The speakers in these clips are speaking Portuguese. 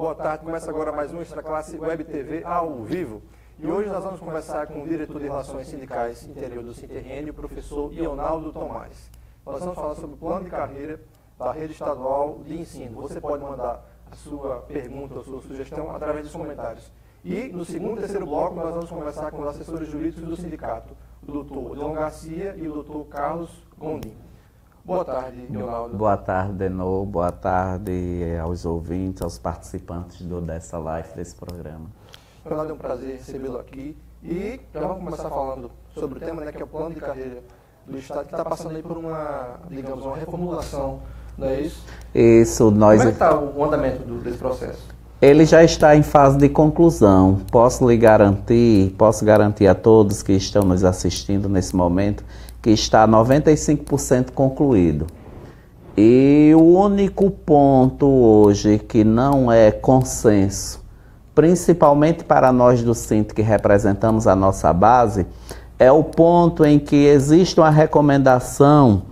Boa tarde, começa agora mais um Extra Classe Web TV ao vivo. E hoje nós vamos conversar com o diretor de Relações Sindicais Interior do Sinterrene, o professor Ionaldo Tomás. Nós vamos falar sobre o plano de carreira da Rede Estadual de Ensino. Você pode mandar a sua pergunta, a sua sugestão através dos comentários. E no segundo e terceiro bloco nós vamos conversar com os assessores jurídicos do sindicato, o doutor Leon Garcia e o doutor Carlos Gondim. Boa tarde, Ionaldo. Boa tarde, Denô. Boa tarde aos ouvintes, aos participantes dessa live, desse programa. Ionaldo, é um prazer recebê-lo aqui. E já vamos começar falando sobre o tema, que é o plano de carreira do Estado, que está passando aí por uma reformulação, não é isso? Isso, Como é que está o andamento desse processo? Ele já está em fase de conclusão. Posso garantir a todos que estão nos assistindo nesse momento que está 95% concluído. E o único ponto hoje que não é consenso, principalmente para nós do Sinto que representamos a nossa base, é o ponto em que existe uma recomendação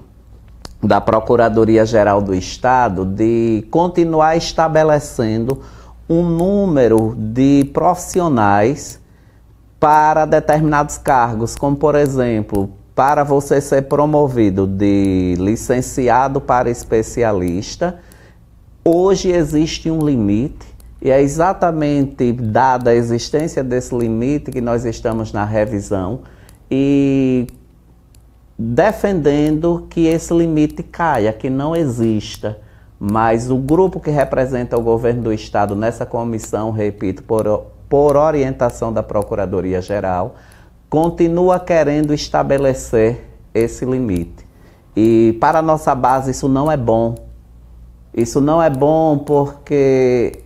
da Procuradoria-Geral do Estado de continuar estabelecendo um número de profissionais para determinados cargos, como por exemplo, para você ser promovido de licenciado para especialista, hoje existe um limite e é exatamente dada a existência desse limite que nós estamos na revisão e defendendo que esse limite caia, que não exista. Mas o grupo que representa o governo do Estado nessa comissão, repito, por orientação da Procuradoria-Geral, continua querendo estabelecer esse limite. E para a nossa base isso não é bom. Isso não é bom porque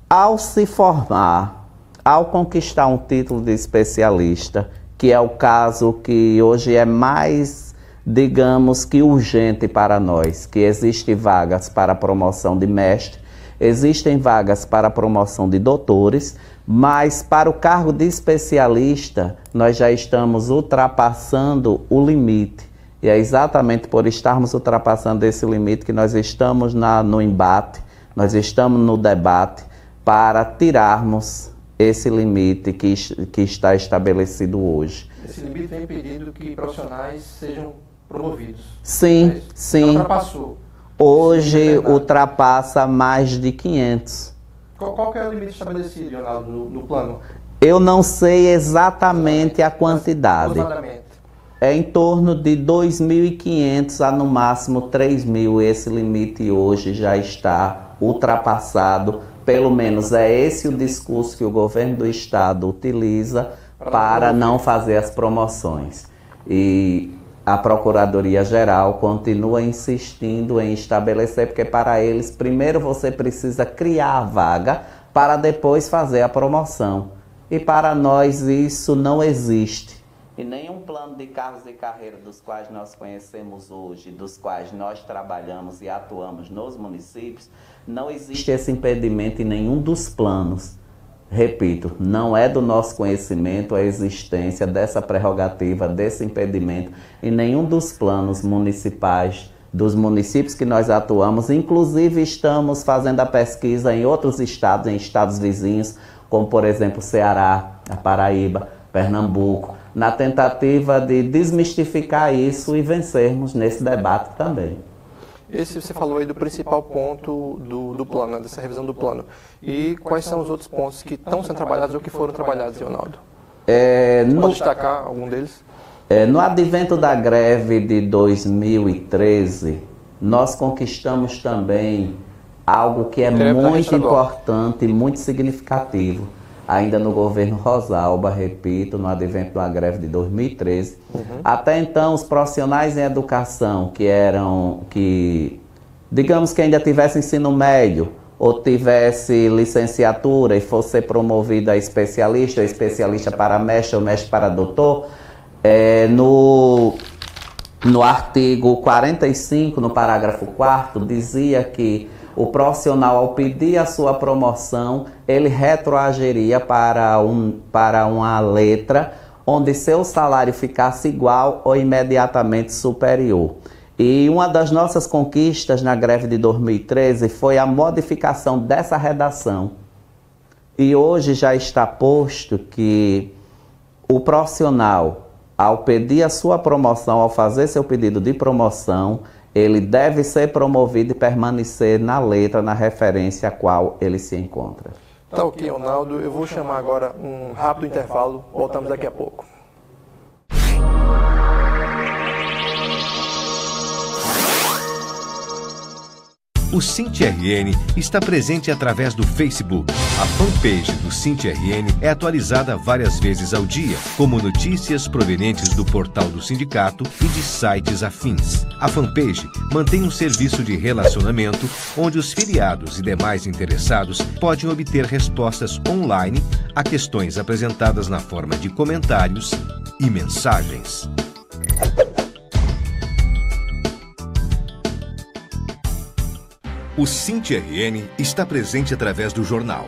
ao se formar, ao conquistar um título de especialista, que é o caso que hoje é mais, digamos que urgente para nós, que existem vagas para promoção de mestre, existem vagas para promoção de doutores, mas para o cargo de especialista nós já estamos ultrapassando o limite. E é exatamente por estarmos ultrapassando esse limite que nós estamos no embate, nós estamos no debate para tirarmos esse limite que está estabelecido hoje. Esse limite vem impedindo que profissionais sejam promovidos. Sim, sim. Então, ultrapassou. Hoje ultrapassa mais de 500. Qual que é o limite estabelecido, Ionaldo, no plano? Eu não sei exatamente a quantidade. É em torno de 2.500 a no máximo 3.000. Esse limite hoje já está ultrapassado. Pelo menos é esse o discurso que o governo do Estado utiliza para não fazer as promoções. E a Procuradoria-Geral continua insistindo em estabelecer, porque para eles, primeiro você precisa criar a vaga para depois fazer a promoção. E para nós isso não existe. E nenhum plano de cargos de carreira dos quais nós conhecemos hoje, dos quais nós trabalhamos e atuamos nos municípios, não existe esse impedimento em nenhum dos planos. Repito, não é do nosso conhecimento a existência dessa prerrogativa, desse impedimento em nenhum dos planos municipais, dos municípios que nós atuamos. Inclusive estamos fazendo a pesquisa em outros estados, em estados vizinhos, como por exemplo Ceará, a Paraíba, Pernambuco, na tentativa de desmistificar isso e vencermos nesse debate também. Esse você falou aí do principal ponto do plano, dessa revisão do plano. E quais são os outros pontos que estão sendo trabalhados ou que foram trabalhados, Ionaldo? Pode destacar algum deles? No advento da greve de 2013, nós conquistamos também algo que é muito importante e muito significativo. Ainda no governo Rosalba, repito, no advento da greve de 2013. Até então, os profissionais em educação digamos que ainda tivesse ensino médio ou tivesse licenciatura e fosse promovido a especialista, ou especialista para mestre ou mestre para doutor, no artigo 45, no parágrafo 4º, dizia que o profissional, ao pedir a sua promoção, ele retroagiria para uma letra onde seu salário ficasse igual ou imediatamente superior. E uma das nossas conquistas na greve de 2013 foi a modificação dessa redação. E hoje já está posto que o profissional, ao pedir a sua promoção, ao fazer seu pedido de promoção, ele deve ser promovido e permanecer na letra, na referência a qual ele se encontra. Tá ok, Ronaldo. Eu vou chamar agora um rápido intervalo. Voltamos daqui a pouco. O SINT-RN está presente através do Facebook. A fanpage do SINT-RN é atualizada várias vezes ao dia, como notícias provenientes do portal do sindicato e de sites afins. A fanpage mantém um serviço de relacionamento onde os filiados e demais interessados podem obter respostas online a questões apresentadas na forma de comentários e mensagens. O SINT-RN está presente através do jornal.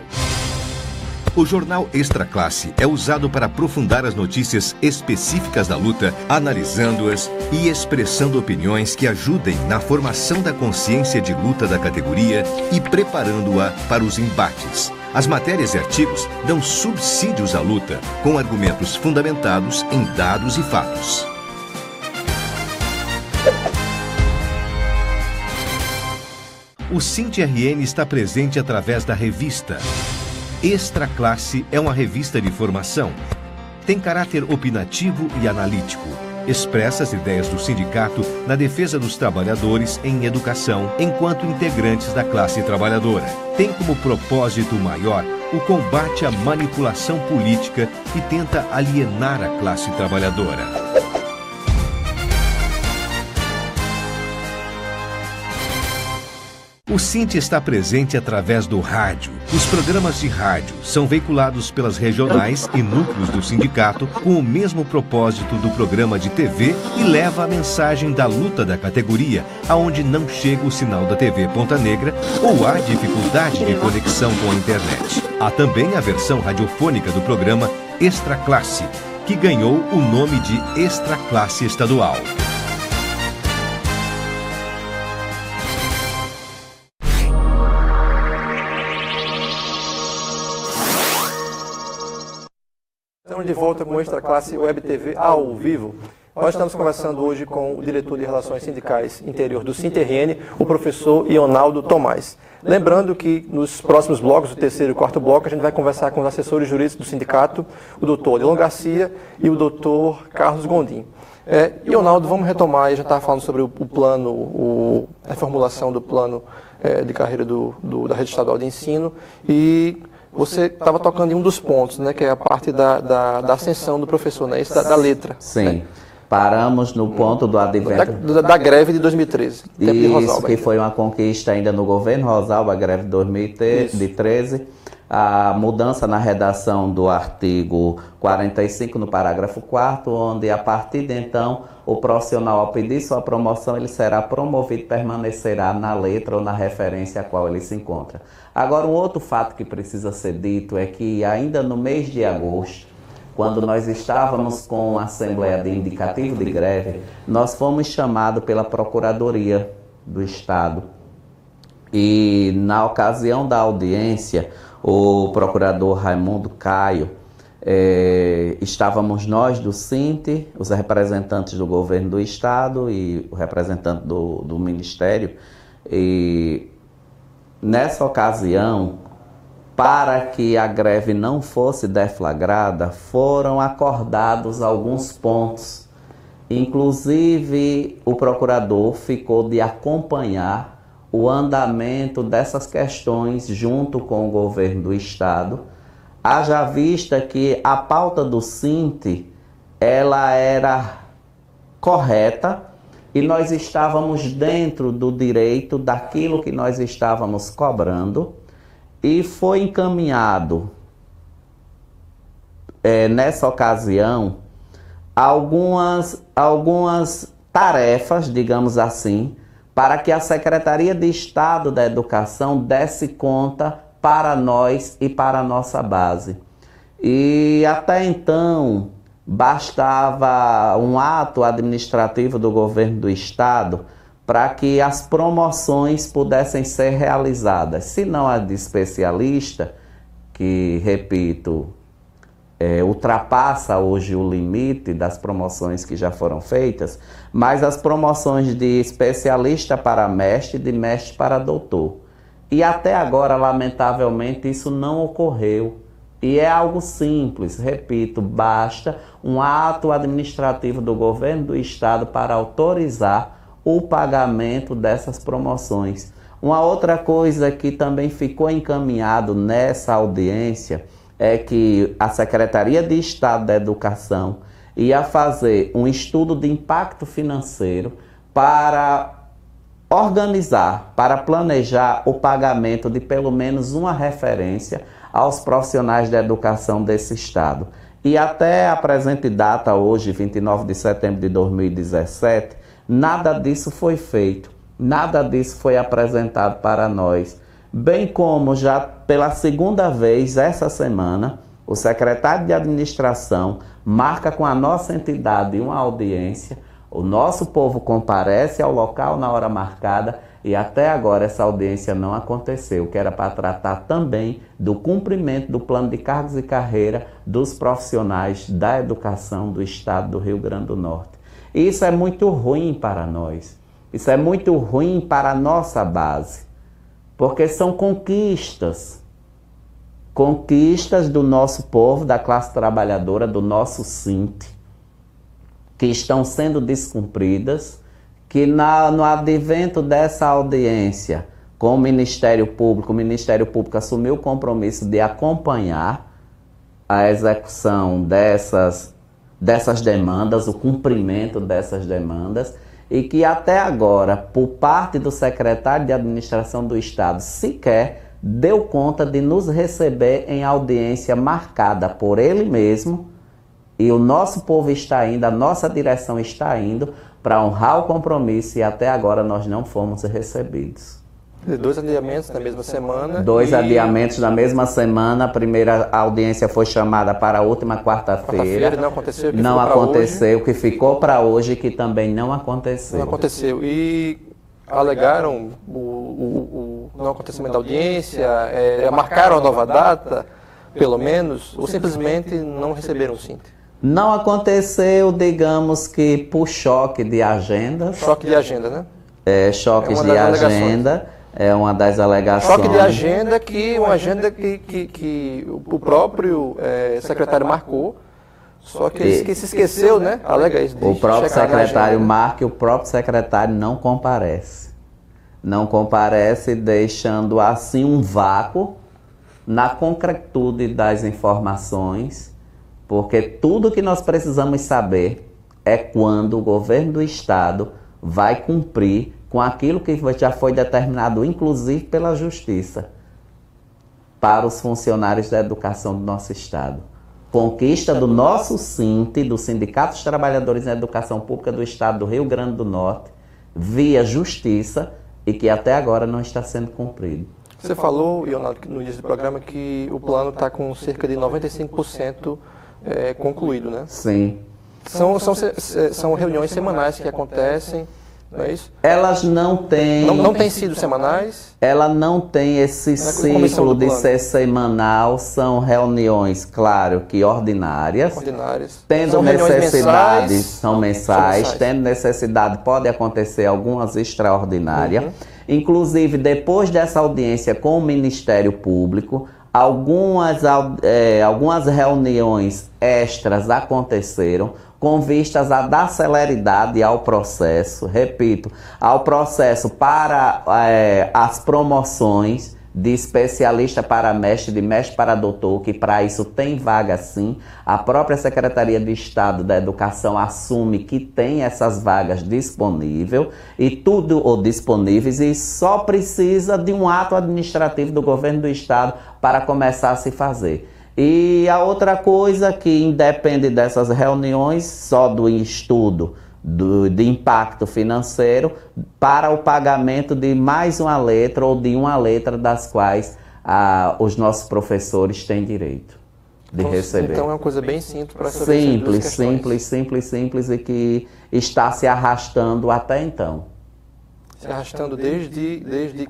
O jornal Extra Classe é usado para aprofundar as notícias específicas da luta, analisando-as e expressando opiniões que ajudem na formação da consciência de luta da categoria e preparando-a para os embates. As matérias e artigos dão subsídios à luta, com argumentos fundamentados em dados e fatos. O SINT-RN está presente através da revista. Extra Classe é uma revista de formação. Tem caráter opinativo e analítico. Expressa as ideias do sindicato na defesa dos trabalhadores em educação, enquanto integrantes da classe trabalhadora. Tem como propósito maior o combate à manipulação política e tenta alienar a classe trabalhadora. O SINT está presente através do rádio. Os programas de rádio são veiculados pelas regionais e núcleos do sindicato com o mesmo propósito do programa de TV e leva a mensagem da luta da categoria, aonde não chega o sinal da TV Ponta Negra ou há dificuldade de conexão com a internet. Há também a versão radiofônica do programa Extra Classe, que ganhou o nome de Extra Classe Estadual. Estamos de volta com o Extra Classe Web TV ao vivo. Nós estamos conversando hoje com o diretor de Relações Sindicais Interior do SINT-RN, o professor Ionaldo Tomás. Lembrando que nos próximos blocos, o terceiro e quarto bloco, a gente vai conversar com os assessores jurídicos do sindicato, o doutor Leon Garcia e o doutor Carlos Gondim. Ionaldo, vamos retomar, a gente estava falando sobre o plano, a formulação do plano de carreira da Rede Estadual de Ensino e você estava tocando em um dos pontos, né, que é a parte da ascensão do professor, né, da letra. Sim. Né? Paramos no ponto do advento... Da greve de 2013. Isso, de Rosalba, que foi uma conquista ainda no governo Rosalba, a greve de 2013. A mudança na redação do artigo 45, no parágrafo 4º, onde a partir de então o profissional, ao pedir sua promoção, ele será promovido e permanecerá na letra ou na referência a qual ele se encontra. Agora, um outro fato que precisa ser dito é que ainda no mês de agosto, quando nós estávamos com a Assembleia de Indicativo de Greve, nós fomos chamados pela Procuradoria do Estado. E na ocasião da audiência, o procurador Raimundo Caio, estávamos nós do SINT, os representantes do governo do Estado e o representante do Ministério. E nessa ocasião, para que a greve não fosse deflagrada, foram acordados alguns pontos. Inclusive, o procurador ficou de acompanhar o andamento dessas questões junto com o governo do Estado, haja vista que a pauta do SINT, ela era correta e nós estávamos dentro do direito daquilo que nós estávamos cobrando e foi encaminhado, nessa ocasião, algumas tarefas, digamos assim, para que a Secretaria de Estado da Educação desse conta para nós e para a nossa base. E até então, bastava um ato administrativo do governo do Estado para que as promoções pudessem ser realizadas. Se não a de especialista, que, repito, ultrapassa hoje o limite das promoções que já foram feitas, mas as promoções de especialista para mestre, de mestre para doutor. E até agora, lamentavelmente, isso não ocorreu. E é algo simples, repito, basta um ato administrativo do governo do estado para autorizar o pagamento dessas promoções. Uma outra coisa que também ficou encaminhado nessa audiência é que a Secretaria de Estado da Educação ia fazer um estudo de impacto financeiro para organizar, para planejar o pagamento de pelo menos uma referência aos profissionais da educação desse estado. E até a presente data, hoje, 29 de setembro de 2017, nada disso foi feito, nada disso foi apresentado para nós. Bem como já pela segunda vez essa semana, o secretário de administração marca com a nossa entidade uma audiência, o nosso povo comparece ao local na hora marcada e até agora essa audiência não aconteceu, que era para tratar também do cumprimento do plano de cargos e carreira dos profissionais da educação do estado do Rio Grande do Norte. E isso é muito ruim para nós, isso é muito ruim para a nossa base, porque são conquistas do nosso povo, da classe trabalhadora, do nosso SINT, que estão sendo descumpridas, que no advento dessa audiência com o Ministério Público assumiu o compromisso de acompanhar a execução dessas demandas, o cumprimento dessas demandas, e que até agora, por parte do secretário de administração do Estado, sequer deu conta de nos receber em audiência marcada por ele mesmo, e o nosso povo está indo, a nossa direção está indo para honrar o compromisso, e até agora nós não fomos recebidos. 2 adiamentos na mesma semana. 2 adiamentos na mesma semana. A primeira audiência foi chamada para a última quarta-feira. Não aconteceu. Não aconteceu, o que ficou para hoje, que também não aconteceu. Não aconteceu. E alegaram o não acontecimento da audiência, marcaram a nova data, pelo menos, ou simplesmente não receberam o SINT? Não aconteceu, digamos que por choque de agenda. Choque de agenda, né? Choques de agenda. É uma das alegações. Choque de agenda, uma agenda que o próprio secretário marcou, só que ele se esqueceu, né? Alega isso. O próprio secretário marca e o próprio secretário não comparece. Não comparece, deixando assim um vácuo na concretude das informações, porque tudo que nós precisamos saber é quando o governo do estado vai cumprir com aquilo que já foi determinado, inclusive pela Justiça, para os funcionários da educação do nosso estado. Conquista do nosso SINT, do Sindicato dos Trabalhadores na Educação Pública do Estado do Rio Grande do Norte, via Justiça, e que até agora não está sendo cumprido. Você falou, Leonardo, no início do programa, que o plano está com cerca de 95% concluído, né? Sim. São reuniões semanais que acontecem, não é isso? Elas não têm... Não têm sido semanais? Ela não tem esse ciclo de ser semanal, são reuniões, claro, que ordinárias. Tendo são necessidades, são mensais, tendo necessidade, pode acontecer algumas extraordinárias. Inclusive, depois dessa audiência com o Ministério Público, algumas reuniões extras aconteceram, com vistas a dar celeridade ao processo, repito, ao processo para as promoções de especialista para mestre, de mestre para doutor, que para isso tem vaga sim. A própria Secretaria de Estado da Educação assume que tem essas vagas disponíveis, e só precisa de um ato administrativo do governo do Estado para começar a se fazer. E a outra coisa que independe dessas reuniões, só do estudo de impacto financeiro, para o pagamento de mais uma letra ou de uma letra das quais os nossos professores têm direito de receber. Então é uma coisa bem simples para resolver essas duas questões. Simples e que está se arrastando até então. se arrastando desde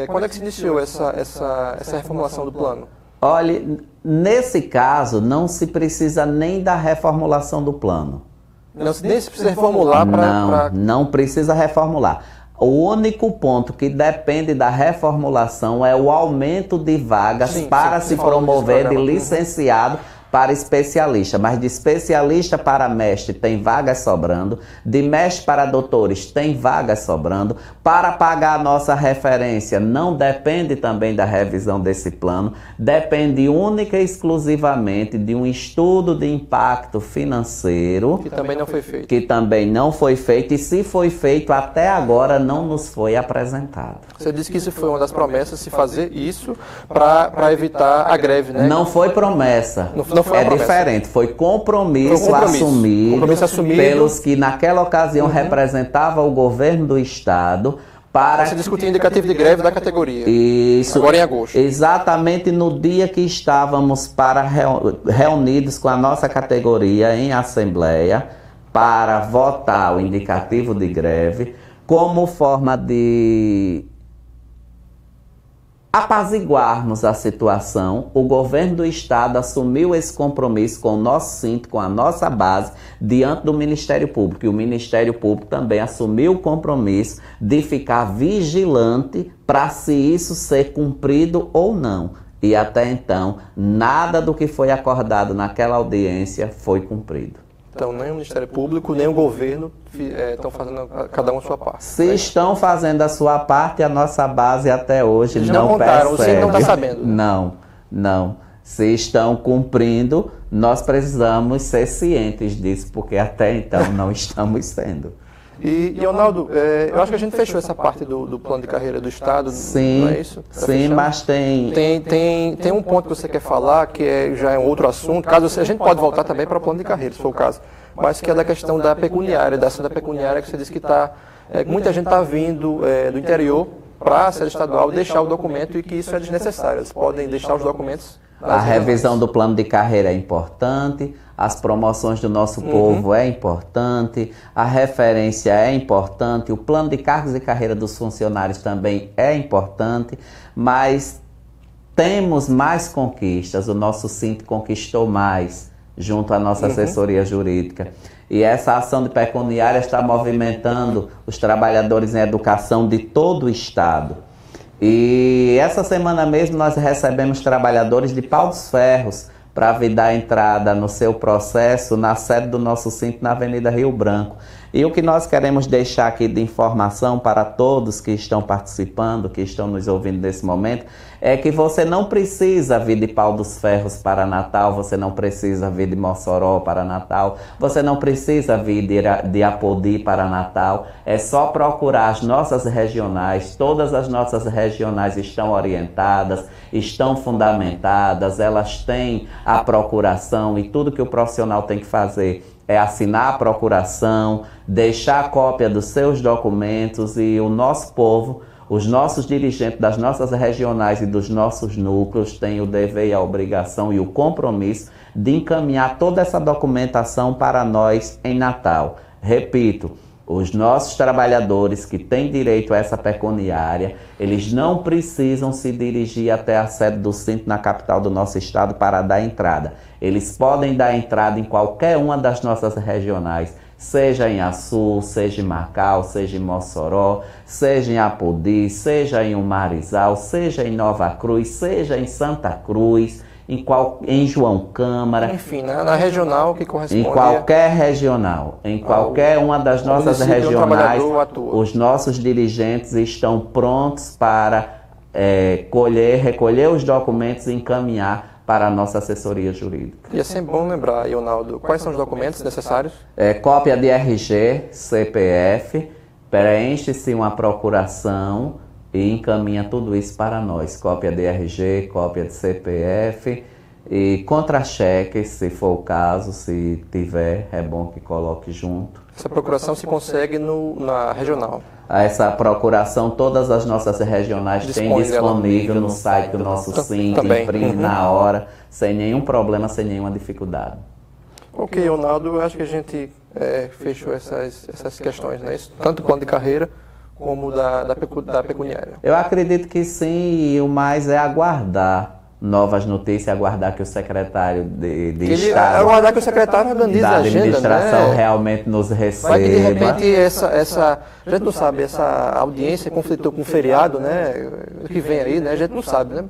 quando é que se iniciou essa reformulação do plano? Olha, nesse caso, não se precisa nem da reformulação do plano. Nem se precisa reformular para... Não precisa reformular. O único ponto que depende da reformulação é o aumento de vagas para se promover de licenciado para especialista, mas de especialista para mestre tem vagas sobrando, de mestre para doutores tem vagas sobrando. Para pagar a nossa referência não depende também da revisão desse plano, depende única e exclusivamente de um estudo de impacto financeiro, que também não foi feito. E se foi feito até agora não nos foi apresentado. Você disse que isso foi uma das promessas, se fazer isso para evitar a greve, né? Não foi promessa. Não foi diferente, foi compromisso assumido pelos que naquela ocasião representavam o governo do estado para se discutir indicativo de greve da categoria. Isso. Agora em agosto. Exatamente no dia que estávamos reunidos com a nossa categoria em assembleia para votar o indicativo de greve como forma de apaziguarmos a situação. O governo do estado assumiu esse compromisso com o nosso sindicato, com a nossa base, diante do Ministério Público. E o Ministério Público também assumiu o compromisso de ficar vigilante para se isso ser cumprido ou não. E até então, nada do que foi acordado naquela audiência foi cumprido. Então, nem o Ministério Público, nem o governo estão fazendo cada um a sua parte. Se estão fazendo a sua parte, a nossa base até hoje não percebe. Você não está sabendo. Não. Se estão cumprindo, nós precisamos ser cientes disso, porque até então não estamos sendo. E Leonardo, eu acho que a gente fechou essa parte do plano de carreira do Estado, sim, não é isso? Sim, mas tem um ponto que você quer falar, que já é um outro assunto, a gente pode voltar também para o plano de carreira, se for o caso, mas que é da questão da pecuniária, da ação da pecuniária, que você disse que muita gente está vindo do interior para a sede estadual deixar o documento e que isso é desnecessário, eles podem deixar os documentos. A revisão do plano de carreira é importante, as promoções do nosso povo é importante, a referência é importante, o plano de cargos e carreira dos funcionários também é importante, mas temos mais conquistas, o nosso sindicato conquistou mais junto à nossa assessoria jurídica. E essa ação de pecuniária está movimentando os trabalhadores em educação de todo o estado. E essa semana mesmo nós recebemos trabalhadores de Pau dos Ferros para vir dar entrada no seu processo na sede do nosso sindicato na Avenida Rio Branco. E o que nós queremos deixar aqui de informação para todos que estão participando, que estão nos ouvindo nesse momento, é que você não precisa vir de Pau dos Ferros para Natal, você não precisa vir de Mossoró para Natal, você não precisa vir de Apodi para Natal, é só procurar as nossas regionais, todas as nossas regionais estão orientadas, estão fundamentadas, elas têm a procuração e tudo que o profissional tem que fazer é assinar a procuração, deixar a cópia dos seus documentos e o nosso povo, os nossos dirigentes das nossas regionais e dos nossos núcleos têm o dever e a obrigação e o compromisso de encaminhar toda essa documentação para nós em Natal. Repito, os nossos trabalhadores que têm direito a essa pecuniária, eles não precisam se dirigir até a sede do sindicato na capital do nosso estado para dar entrada. Eles podem dar entrada em qualquer uma das nossas regionais, seja em Açu, seja em Macau, seja em Mossoró, seja em Apodi, seja em Umarizal, seja em Nova Cruz, seja em Santa Cruz, em João Câmara. Enfim, na regional que corresponde. Em qualquer regional, em qualquer uma das nossas regionais, os nossos dirigentes estão prontos para recolher os documentos e encaminhar para a nossa assessoria jurídica. E é sempre bom lembrar, Leonardo, quais são os documentos necessários? Cópia de RG, CPF, preenche-se uma procuração e encaminha tudo isso para nós. Cópia de RG, cópia de CPF e contra-cheque, se for o caso, se tiver, é bom que coloque junto. Essa procuração se consegue na regional? Essa procuração, todas as nossas regionais têm disponível no site do nosso sindicato, imprime na hora, sem nenhum problema, sem nenhuma dificuldade. Ok, Leonardo, eu acho que a gente fechou essas questões, né? Tanto o plano de carreira como da pecuniária? Eu acredito que sim, e o mais é aguardar novas notícias, aguardar que o secretário de Estado... Aguardar que o secretário organize a agenda, administração né? realmente nos receba. Vai que de repente a gente não sabe, essa audiência conflitou com o feriado, né? Que vem aí, né? A gente não sabe, né?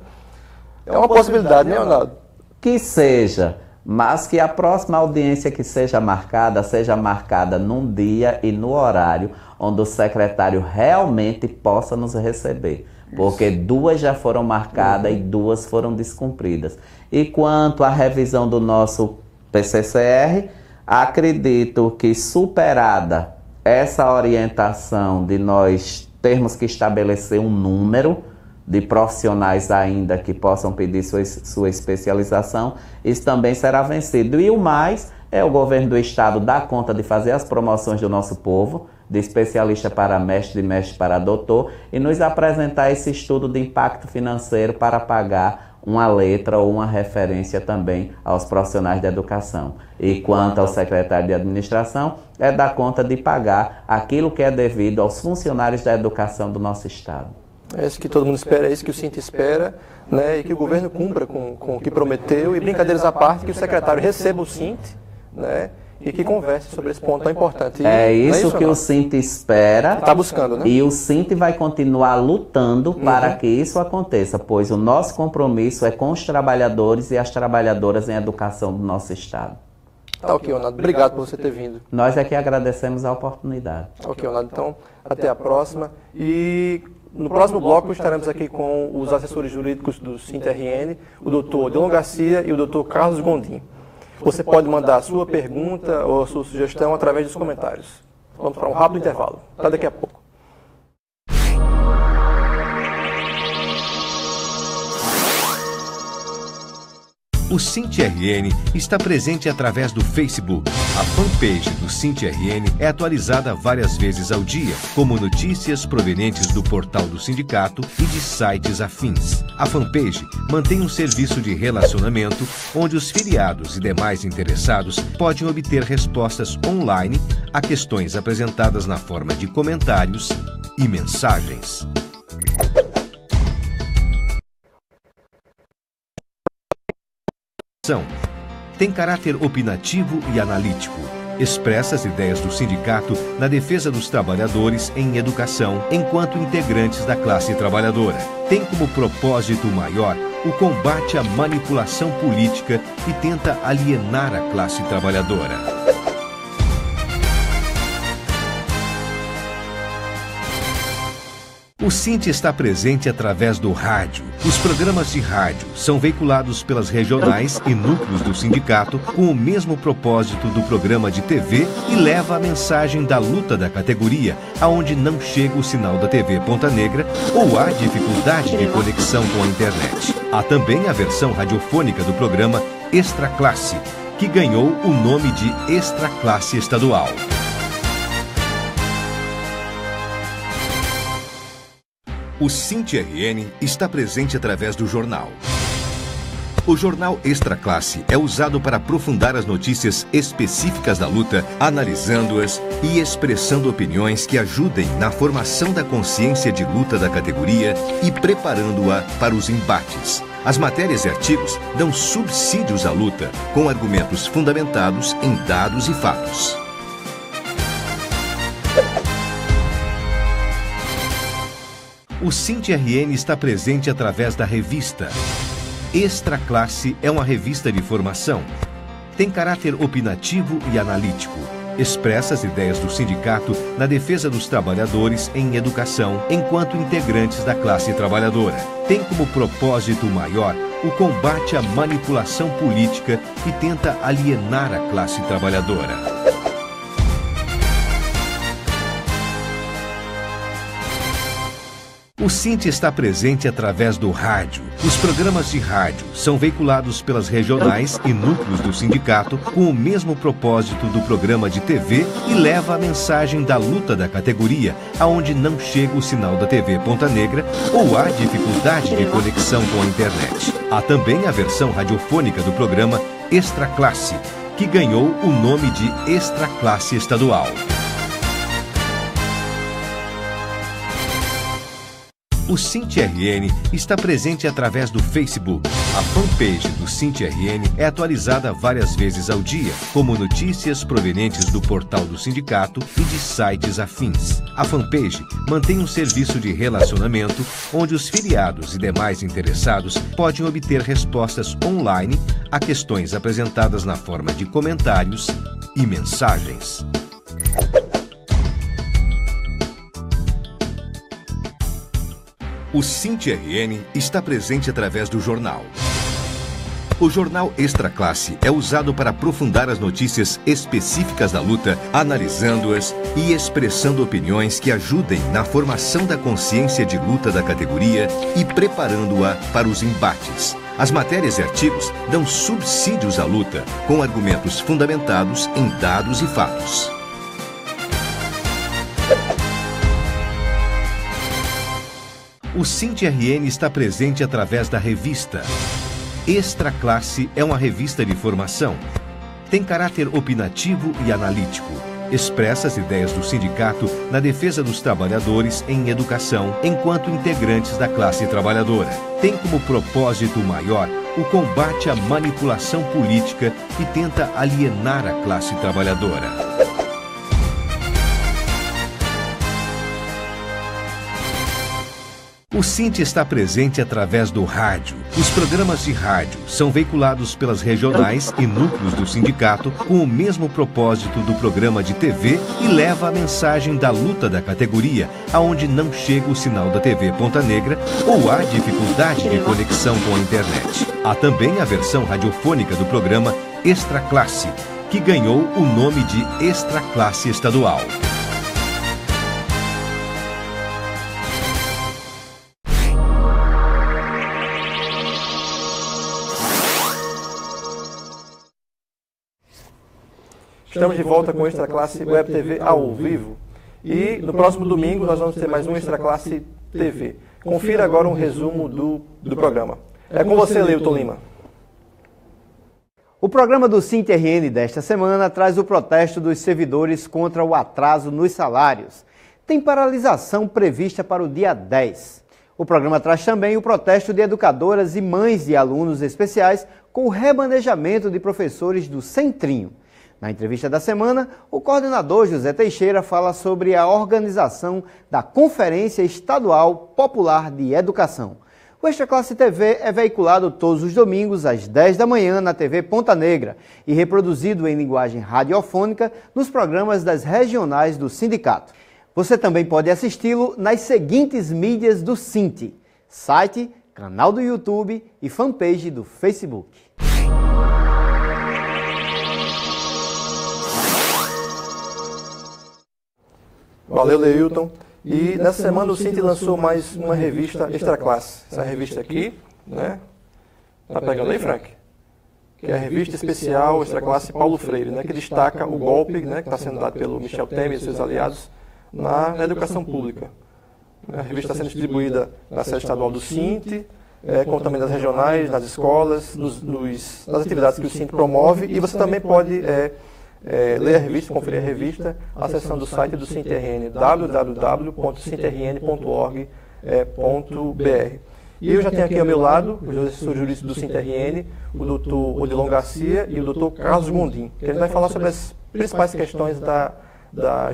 É uma possibilidade, né, Ronaldo? Que seja, mas que a próxima audiência que seja marcada num dia e no horário onde o secretário realmente possa nos receber. Porque 2 já foram marcadas e 2 foram descumpridas. E quanto à revisão do nosso PCCR, acredito que superada essa orientação de nós termos que estabelecer um número de profissionais ainda que possam pedir sua especialização, isso também será vencido. E o mais é o governo do estado dar conta de fazer as promoções do nosso povo, de especialista para mestre, de mestre para doutor, e nos apresentar esse estudo de impacto financeiro para pagar uma letra ou uma referência também aos profissionais da educação. E quanto ao secretário de administração, é dar conta de pagar aquilo que é devido aos funcionários da educação do nosso estado. É isso que todo mundo espera, é isso que o Cinti espera, né? E que o governo cumpra com o que prometeu, e brincadeiras à parte, que o secretário receba o Cinti, né? E que converse sobre esse ponto tão importante. É isso que o Cinti espera. Está buscando, né? E o Cinti vai continuar lutando para que isso aconteça, pois o nosso compromisso é com os trabalhadores e as trabalhadoras em educação do nosso estado. Tá ok, Ronaldo. Obrigado por você ter vindo. Nós é que agradecemos a oportunidade. Tá ok, Ronaldo. Então, até a próxima. E no próximo bloco estaremos aqui com os assessores jurídicos do Cinti-RN, o doutor Delon Garcia e o doutor Carlos Gondim. Você pode mandar a sua pergunta ou a sua sugestão através dos comentários. Vamos para um rápido intervalo. Até daqui a pouco. O Cinti-RN está presente através do Facebook. A fanpage do Cinti-RN é atualizada várias vezes ao dia, como notícias provenientes do portal do sindicato e de sites afins. A fanpage mantém um serviço de relacionamento onde os filiados e demais interessados podem obter respostas online a questões apresentadas na forma de comentários e mensagens. Tem caráter opinativo e analítico. Expressa as ideias do sindicato na defesa dos trabalhadores em educação enquanto integrantes da classe trabalhadora. Tem como propósito maior o combate à manipulação política e tenta alienar a classe trabalhadora. O Cinti está presente através do rádio. Os programas de rádio são veiculados pelas regionais e núcleos do sindicato com o mesmo propósito do programa de TV e leva a mensagem da luta da categoria, aonde não chega o sinal da TV Ponta Negra ou há dificuldade de conexão com a internet. Há também a versão radiofônica do programa Extra Classe, que ganhou o nome de Extra Classe Estadual. O Cinti-RN está presente através do jornal. O jornal Extra Classe é usado para aprofundar as notícias específicas da luta, analisando-as e expressando opiniões que ajudem na formação da consciência de luta da categoria e preparando-a para os embates. As matérias e artigos dão subsídios à luta, com argumentos fundamentados em dados e fatos. O Cinti-RN está presente através da revista. Extra Classe é uma revista de formação. Tem caráter opinativo e analítico. Expressa as ideias do sindicato na defesa dos trabalhadores em educação enquanto integrantes da classe trabalhadora. Tem como propósito maior o combate à manipulação política e tenta alienar a classe trabalhadora. O Cinti está presente através do rádio. Os programas de rádio são veiculados pelas regionais e núcleos do sindicato com o mesmo propósito do programa de TV e leva a mensagem da luta da categoria, aonde não chega o sinal da TV Ponta Negra ou há dificuldade de conexão com a internet. Há também a versão radiofônica do programa Extra Classe, que ganhou o nome de Extra Classe Estadual. O SINT-RN está presente através do Facebook. A fanpage do SINT-RN é atualizada várias vezes ao dia, como notícias provenientes do portal do sindicato e de sites afins. A fanpage mantém um serviço de relacionamento onde os filiados e demais interessados podem obter respostas online a questões apresentadas na forma de comentários e mensagens. O SINT-RN está presente através do jornal. O jornal Extra Classe é usado para aprofundar as notícias específicas da luta, analisando-as e expressando opiniões que ajudem na formação da consciência de luta da categoria e preparando-a para os embates. As matérias e artigos dão subsídios à luta, com argumentos fundamentados em dados e fatos. O SINT-RN está presente através da revista. Extra Classe é uma revista de formação. Tem caráter opinativo e analítico. Expressa as ideias do sindicato na defesa dos trabalhadores em educação, enquanto integrantes da classe trabalhadora. Tem como propósito maior o combate à manipulação política que tenta alienar a classe trabalhadora. O SINT está presente através do rádio. Os programas de rádio são veiculados pelas regionais e núcleos do sindicato com o mesmo propósito do programa de TV e leva a mensagem da luta da categoria aonde não chega o sinal da TV Ponta Negra ou há dificuldade de conexão com a internet. Há também a versão radiofônica do programa Extra Classe, que ganhou o nome de Extra Classe Estadual. Estamos de volta com o Extra Classe Web TV ao vivo. E no próximo domingo nós vamos ter mais um Extra Classe TV. Confira agora um resumo do programa. É com você, Leuton Lima. O programa do SINT-RN desta semana traz o protesto dos servidores contra o atraso nos salários. Tem paralisação prevista para o dia 10. O programa traz também o protesto de educadoras e mães de alunos especiais com o remanejamento de professores do Centrinho. Na entrevista da semana, o coordenador José Teixeira fala sobre a organização da Conferência Estadual Popular de Educação. O Extra Classe TV é veiculado todos os domingos às 10 da manhã na TV Ponta Negra e reproduzido em linguagem radiofônica nos programas das regionais do sindicato. Você também pode assisti-lo nas seguintes mídias do SINT: site, canal do YouTube e fanpage do Facebook. Valeu, Leilton. E nessa semana o SINT lançou mais uma revista Extra Classe. Essa revista aqui, né? Tá pegando aí, Frank? Que é a revista especial Extra Classe Paulo Freire, né? Que destaca o golpe, né? Que está sendo dado pelo Michel Temer e seus aliados na educação pública. A revista está sendo distribuída na sede estadual do SINT, como também nas regionais, nas escolas, nas atividades que o SINT promove. E você também pode ler a revista, conferir a revista, acessando o site do SINT-RN, www.sintrn.org.br. E eu já tenho aqui ao meu lado os assessores jurídicos do SINT-RN, o doutor Odilon Garcia e o doutor Carlos Gondim, que ele vai falar sobre as principais questões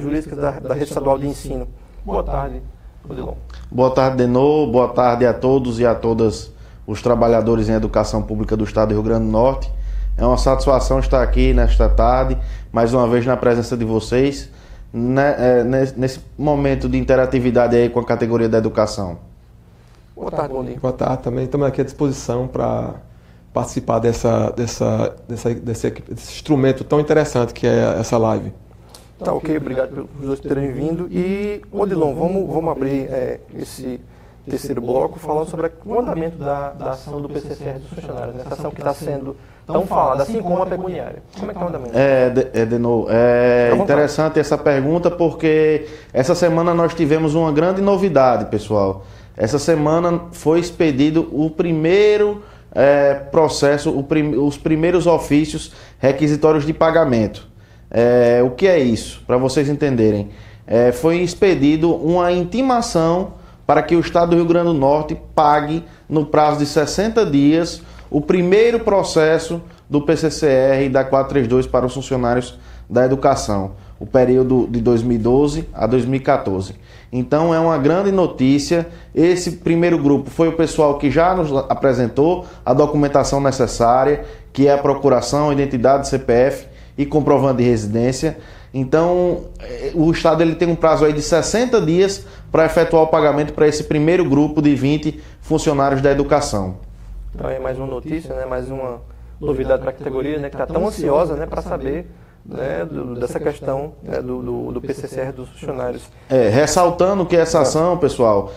jurídicas da Rede Estadual de Ensino. Boa tarde, Odilon. Boa tarde, Denô. Boa tarde a todos e a todas os trabalhadores em educação pública do Estado do Rio Grande do Norte. É uma satisfação estar aqui nesta tarde, mais uma vez na presença de vocês, nesse momento de interatividade aí com a categoria da educação. Boa tarde, Gondim. Boa tarde, também estamos aqui à disposição para participar desse instrumento tão interessante que é essa live. Tá, ok, obrigado pelos dois terem vindo. E, Odilon, vamos abrir esse terceiro bloco falando sobre o andamento da ação do PCCR dos funcionários, essa ação que está sendo tão falada, assim como a pecuniária. Como é que está o andamento? É interessante essa pergunta porque essa semana nós tivemos uma grande novidade, pessoal. Essa semana foi expedido o primeiro processo, os primeiros ofícios requisitórios de pagamento. O que é isso? Para vocês entenderem. Foi expedido uma intimação para que o Estado do Rio Grande do Norte pague, no prazo de 60 dias, o primeiro processo do PCCR da 432 para os funcionários da educação, o período de 2012 a 2014. Então é uma grande notícia. Esse primeiro grupo foi o pessoal que já nos apresentou a documentação necessária, que é a procuração, identidade, CPF e comprovante de residência. Então o Estado ele tem um prazo aí de 60 dias para efetuar o pagamento para esse primeiro grupo de 20 funcionários da educação. Então é mais uma notícia, né? Mais uma novidade para a categoria, né? Que está tão ansiosa, né? Para saber, né? Dessa questão, né? do PCCR dos funcionários. Ressaltando que essa ação, pessoal,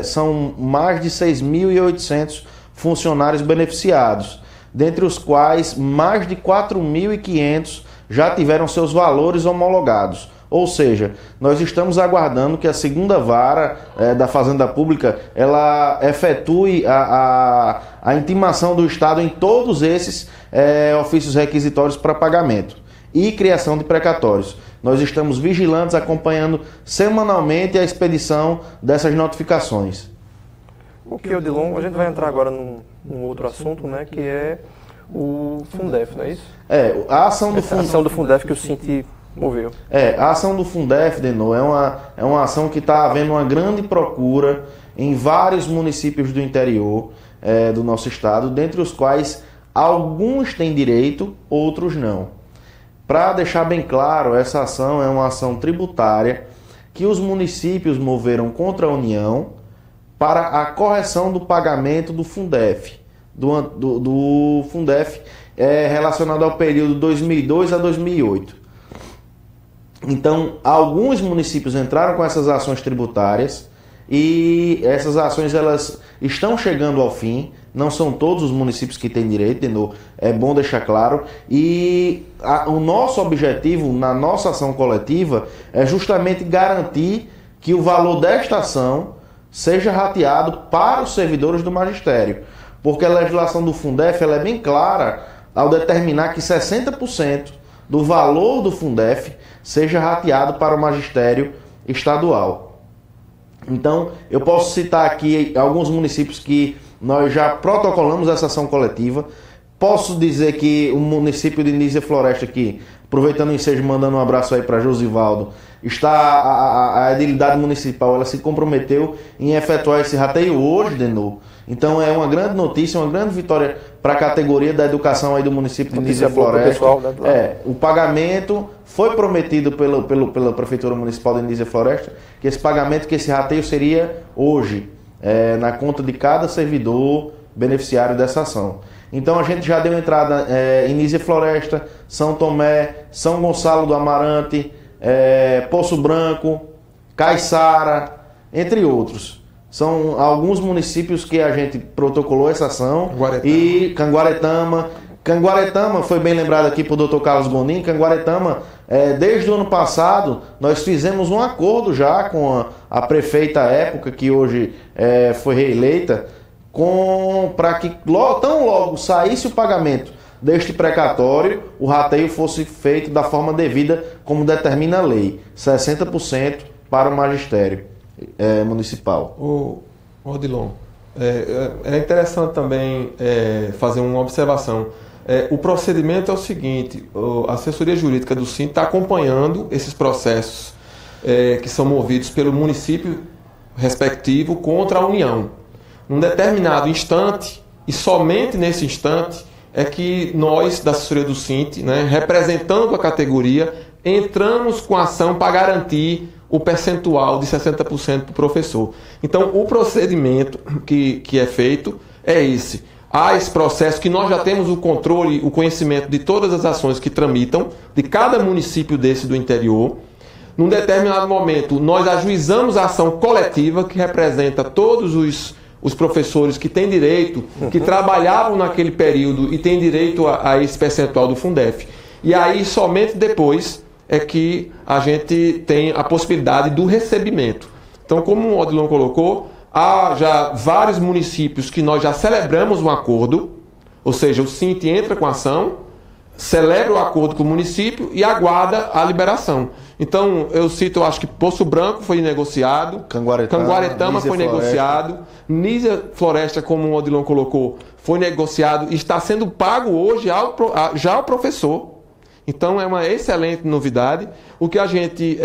são mais de 6.800 funcionários beneficiados, dentre os quais mais de 4.500 já tiveram seus valores homologados. Ou seja, nós estamos aguardando que a segunda vara da Fazenda Pública ela efetue a intimação do Estado em todos esses ofícios requisitórios para pagamento e criação de precatórios. Nós estamos vigilantes, acompanhando semanalmente a expedição dessas notificações. Ok, Odilon, a gente vai entrar agora num outro assunto, né, que é o Fundef, não é isso? A ação do Fundef que o Cinti moveu. A ação do Fundef, Denô, é uma ação que está havendo uma grande procura em vários municípios do interior do nosso estado, dentre os quais alguns têm direito, outros não. Para deixar bem claro, essa ação é uma ação tributária que os municípios moveram contra a União para a correção do pagamento do Fundef, do Fundef relacionado ao período 2002 a 2008. Então, alguns municípios entraram com essas ações tributárias e essas ações elas estão chegando ao fim. Não são todos os municípios que têm direito, é bom deixar claro. E o nosso objetivo na nossa ação coletiva é justamente garantir que o valor desta ação seja rateado para os servidores do magistério. Porque a legislação do Fundef ela é bem clara ao determinar que 60% do valor do Fundef seja rateado para o magistério estadual. Então, eu posso citar aqui alguns municípios que nós já protocolamos essa ação coletiva. Posso dizer que o município de Nísia Floresta, aqui, aproveitando o ensejo, mandando um abraço aí para Josivaldo, a edilidade municipal ela se comprometeu em efetuar esse rateio hoje, Denô. Então é uma grande notícia, uma grande vitória para a categoria da educação aí do município de Nísia Floresta. O pagamento foi prometido pela Prefeitura Municipal de Nísia Floresta, que esse pagamento, que esse rateio seria hoje, na conta de cada servidor beneficiário dessa ação. Então a gente já deu entrada em Nísia Floresta, São Tomé, São Gonçalo do Amarante, Poço Branco, Caiçara, entre outros. São alguns municípios que a gente protocolou essa ação. E Canguaretama. Canguaretama foi bem lembrado aqui por Dr. Carlos Bonin. Canguaretama, desde o ano passado, nós fizemos um acordo já com a prefeita à época, que hoje foi reeleita, para que tão logo saísse o pagamento deste precatório, o rateio fosse feito da forma devida, como determina a lei, 60% para o magistério municipal. Odilon, é interessante também fazer uma observação. O procedimento é o seguinte: a assessoria jurídica do Cinti está acompanhando esses processos que são movidos pelo município respectivo contra a União. Num determinado instante, e somente nesse instante, é que nós, da assessoria do Cinti, representando a categoria, entramos com a ação para garantir o percentual de 60% para o professor. Então, o procedimento que é feito é esse. Há esse processo que nós já temos o controle, o conhecimento de todas as ações que tramitam, de cada município desse do interior. Num determinado momento, nós ajuizamos a ação coletiva, que representa todos os professores que têm direito, que trabalhavam naquele período e têm direito a esse percentual do Fundef. E aí, somente depois, é que a gente tem a possibilidade do recebimento. Então, como o Odilon colocou, há já vários municípios que nós já celebramos um acordo, ou seja, o Cinti entra com a ação, celebra o acordo com o município e aguarda a liberação. Então, eu cito, eu acho que Poço Branco foi negociado, Canguaretama foi negociado, Nísia Floresta, como o Odilon colocou, foi negociado e está sendo pago hoje já ao professor. Então, é uma excelente novidade. O que a gente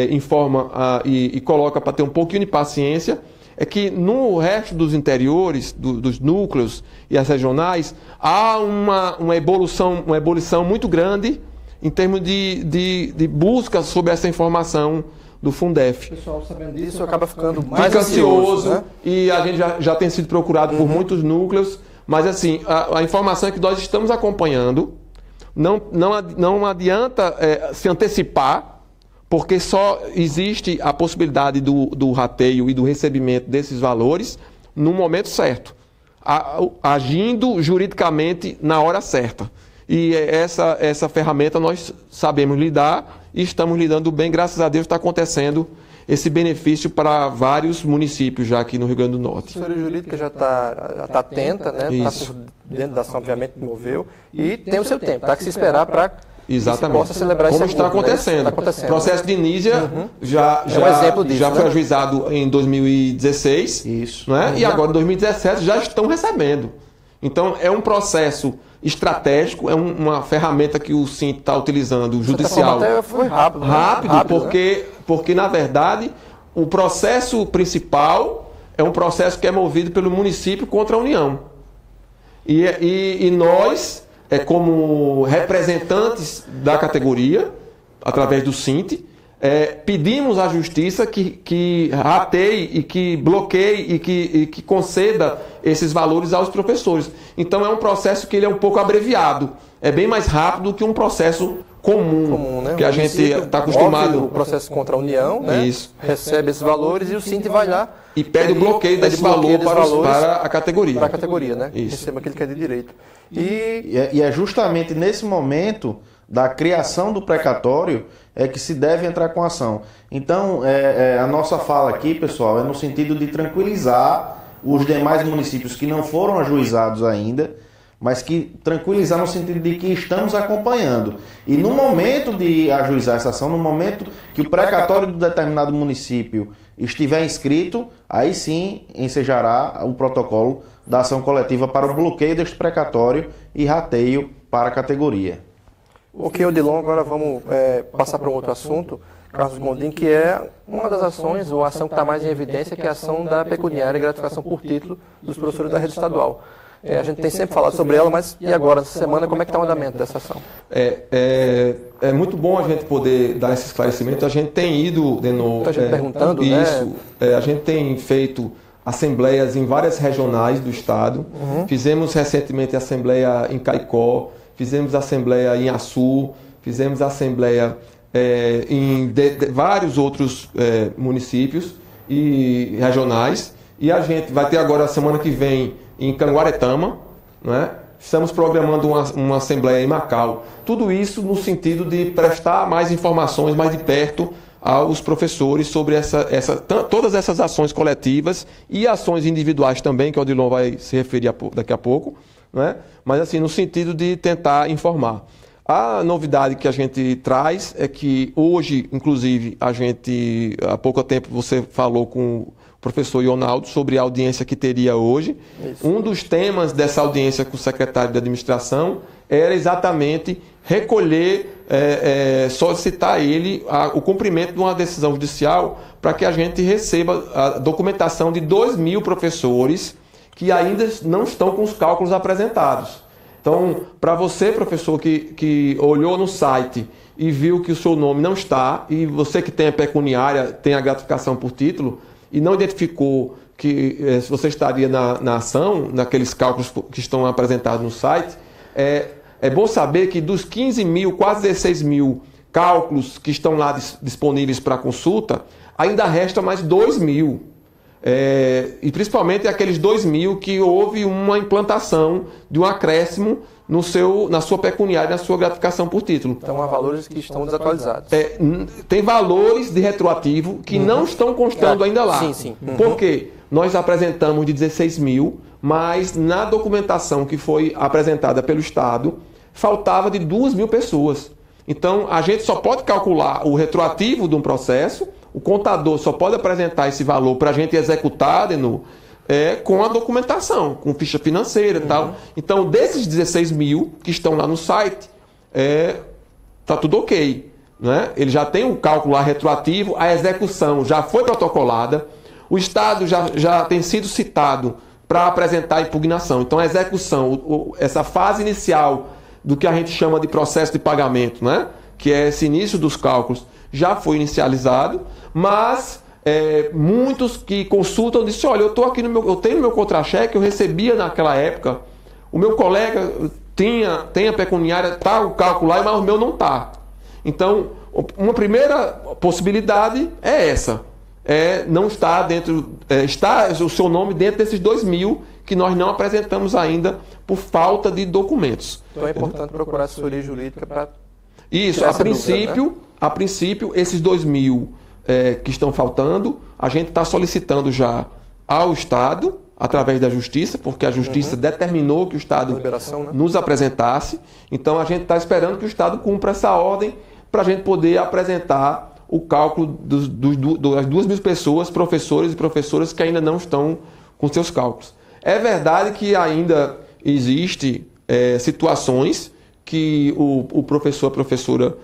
informa e coloca para ter um pouquinho de paciência é que no resto dos interiores, dos núcleos e as regionais, há uma ebulição muito grande em termos de busca sobre essa informação do Fundef. O pessoal, sabendo disso, acaba ficando mais ansioso, né? E a gente já tem sido procurado por muitos núcleos, mas assim, a informação é que nós estamos acompanhando, não adianta se antecipar, porque só existe a possibilidade do rateio e do recebimento desses valores no momento certo, agindo juridicamente na hora certa. E essa ferramenta nós sabemos lidar e estamos lidando bem, graças a Deus está acontecendo esse benefício para vários municípios já aqui no Rio Grande do Norte. A assessoria jurídica já está atenta, né? Está por dentro da ação, obviamente, moveu, e tem o seu tempo, está que se esperar para que se possa celebrar como esse está acordo, acontecendo. Né? Está acontecendo. O processo de Nísia já um exemplo disso, já foi né? ajuizado em 2016, Isso. Né? E agora em 2017 já estão recebendo. Então é um processo estratégico, é uma ferramenta que o SINT está utilizando, o judicial. Até foi rápido. Né? Porque na verdade o processo principal é um processo que é movido pelo município contra a União. E nós, como representantes da categoria, através do SINT, pedimos à Justiça que rateie e que bloqueie e que conceda esses valores aos professores. Então é um processo que ele é um pouco abreviado, é bem mais rápido que um processo comum né? Que a gente está acostumado. O processo contra a União, né? Isso. Recebe esses valores e o SINT vai lá e pede o bloqueio desse valor para a categoria. Para a categoria, né? Isso. Receba aquilo que é de direito. E é justamente nesse momento da criação do precatório que se deve entrar com a ação. Então, a nossa fala aqui, pessoal, é no sentido de tranquilizar os demais municípios que não foram ajuizados ainda, mas que tranquilizar no sentido de que estamos acompanhando. E no momento de ajuizar essa ação, no momento que o precatório do determinado município estiver inscrito, aí sim ensejará o protocolo da ação coletiva para o bloqueio deste precatório e rateio para a categoria. Ok, Odilon, agora vamos passar para um outro assunto, Carlos Gondim, que é uma das ações, ou a ação que está mais em evidência, que é a ação da pecuniária e gratificação por título dos professores da rede estadual. A gente tem sempre falado sobre ela, mas e agora, essa semana, como é que está o andamento dessa ação? É muito bom a gente poder dar esse esclarecimento. A gente tem ido, de novo... Muita gente perguntando, isso, né? A gente tem feito assembleias em várias regionais do estado. Fizemos recentemente a assembleia em Caicó, fizemos assembleia em Açu, fizemos assembleia em vários outros municípios e regionais. E a gente vai ter agora, a semana que vem, em Canguaretama, né? Estamos programando uma assembleia em Macau. Tudo isso no sentido de prestar mais informações mais de perto aos professores sobre todas essas ações coletivas e ações individuais também, que o Odilon vai se referir daqui a pouco, né? Mas assim, no sentido de tentar informar. A novidade que a gente traz é que hoje, inclusive, há pouco tempo você falou com o professor Ionaldo sobre a audiência que teria hoje. Isso. Um dos temas dessa audiência com o secretário de administração era exatamente recolher, solicitar a ele o cumprimento de uma decisão judicial para que a gente receba a documentação de 2.000 professores que ainda não estão com os cálculos apresentados. Então, para você, professor, que olhou no site e viu que o seu nome não está, e você que tem a pecuniária, tem a gratificação por título, e não identificou que se você estaria na ação, naqueles cálculos que estão apresentados no site, é bom saber que dos 15.000, quase 16.000 cálculos que estão lá disponíveis para consulta, ainda resta mais 2.000. E principalmente aqueles 2.000 que houve uma implantação de um acréscimo na sua pecuniária, na sua gratificação por título. Então há valores que estão desatualizados. Tem valores de retroativo que não estão constando ainda lá. Sim. Por quê? Nós apresentamos de 16.000, mas na documentação que foi apresentada pelo Estado, faltava de 2.000 pessoas. Então, a gente só pode calcular o retroativo de um processo, o contador só pode apresentar esse valor para a gente executar, com a documentação, com ficha financeira e tal. Então, desses 16 mil que estão lá no site, está tudo ok. Né? Ele já tem um cálculo lá retroativo, a execução já foi protocolada, o Estado já tem sido citado para apresentar a impugnação. Então, a execução, essa fase inicial do que a gente chama de processo de pagamento, né? Que é esse início dos cálculos, já foi inicializado, mas muitos que consultam dizem, olha, eu tenho no meu contra-cheque, eu recebia naquela época, o meu colega tem a pecuniária, está o cálculo lá, mas o meu não está. Então, uma primeira possibilidade é essa, não está dentro, está o seu nome dentro desses 2 mil que nós não apresentamos ainda por falta de documentos. Então é importante procurar assessoria jurídica para... Isso, a princípio, esses 2 mil que estão faltando, a gente está solicitando já ao Estado, através da Justiça, porque a Justiça determinou que o Estado nos apresentasse. Então, a gente está esperando que o Estado cumpra essa ordem para a gente poder apresentar o cálculo das 2 mil pessoas, professores e professoras que ainda não estão com seus cálculos. É verdade que ainda existe situações que o professor, a professora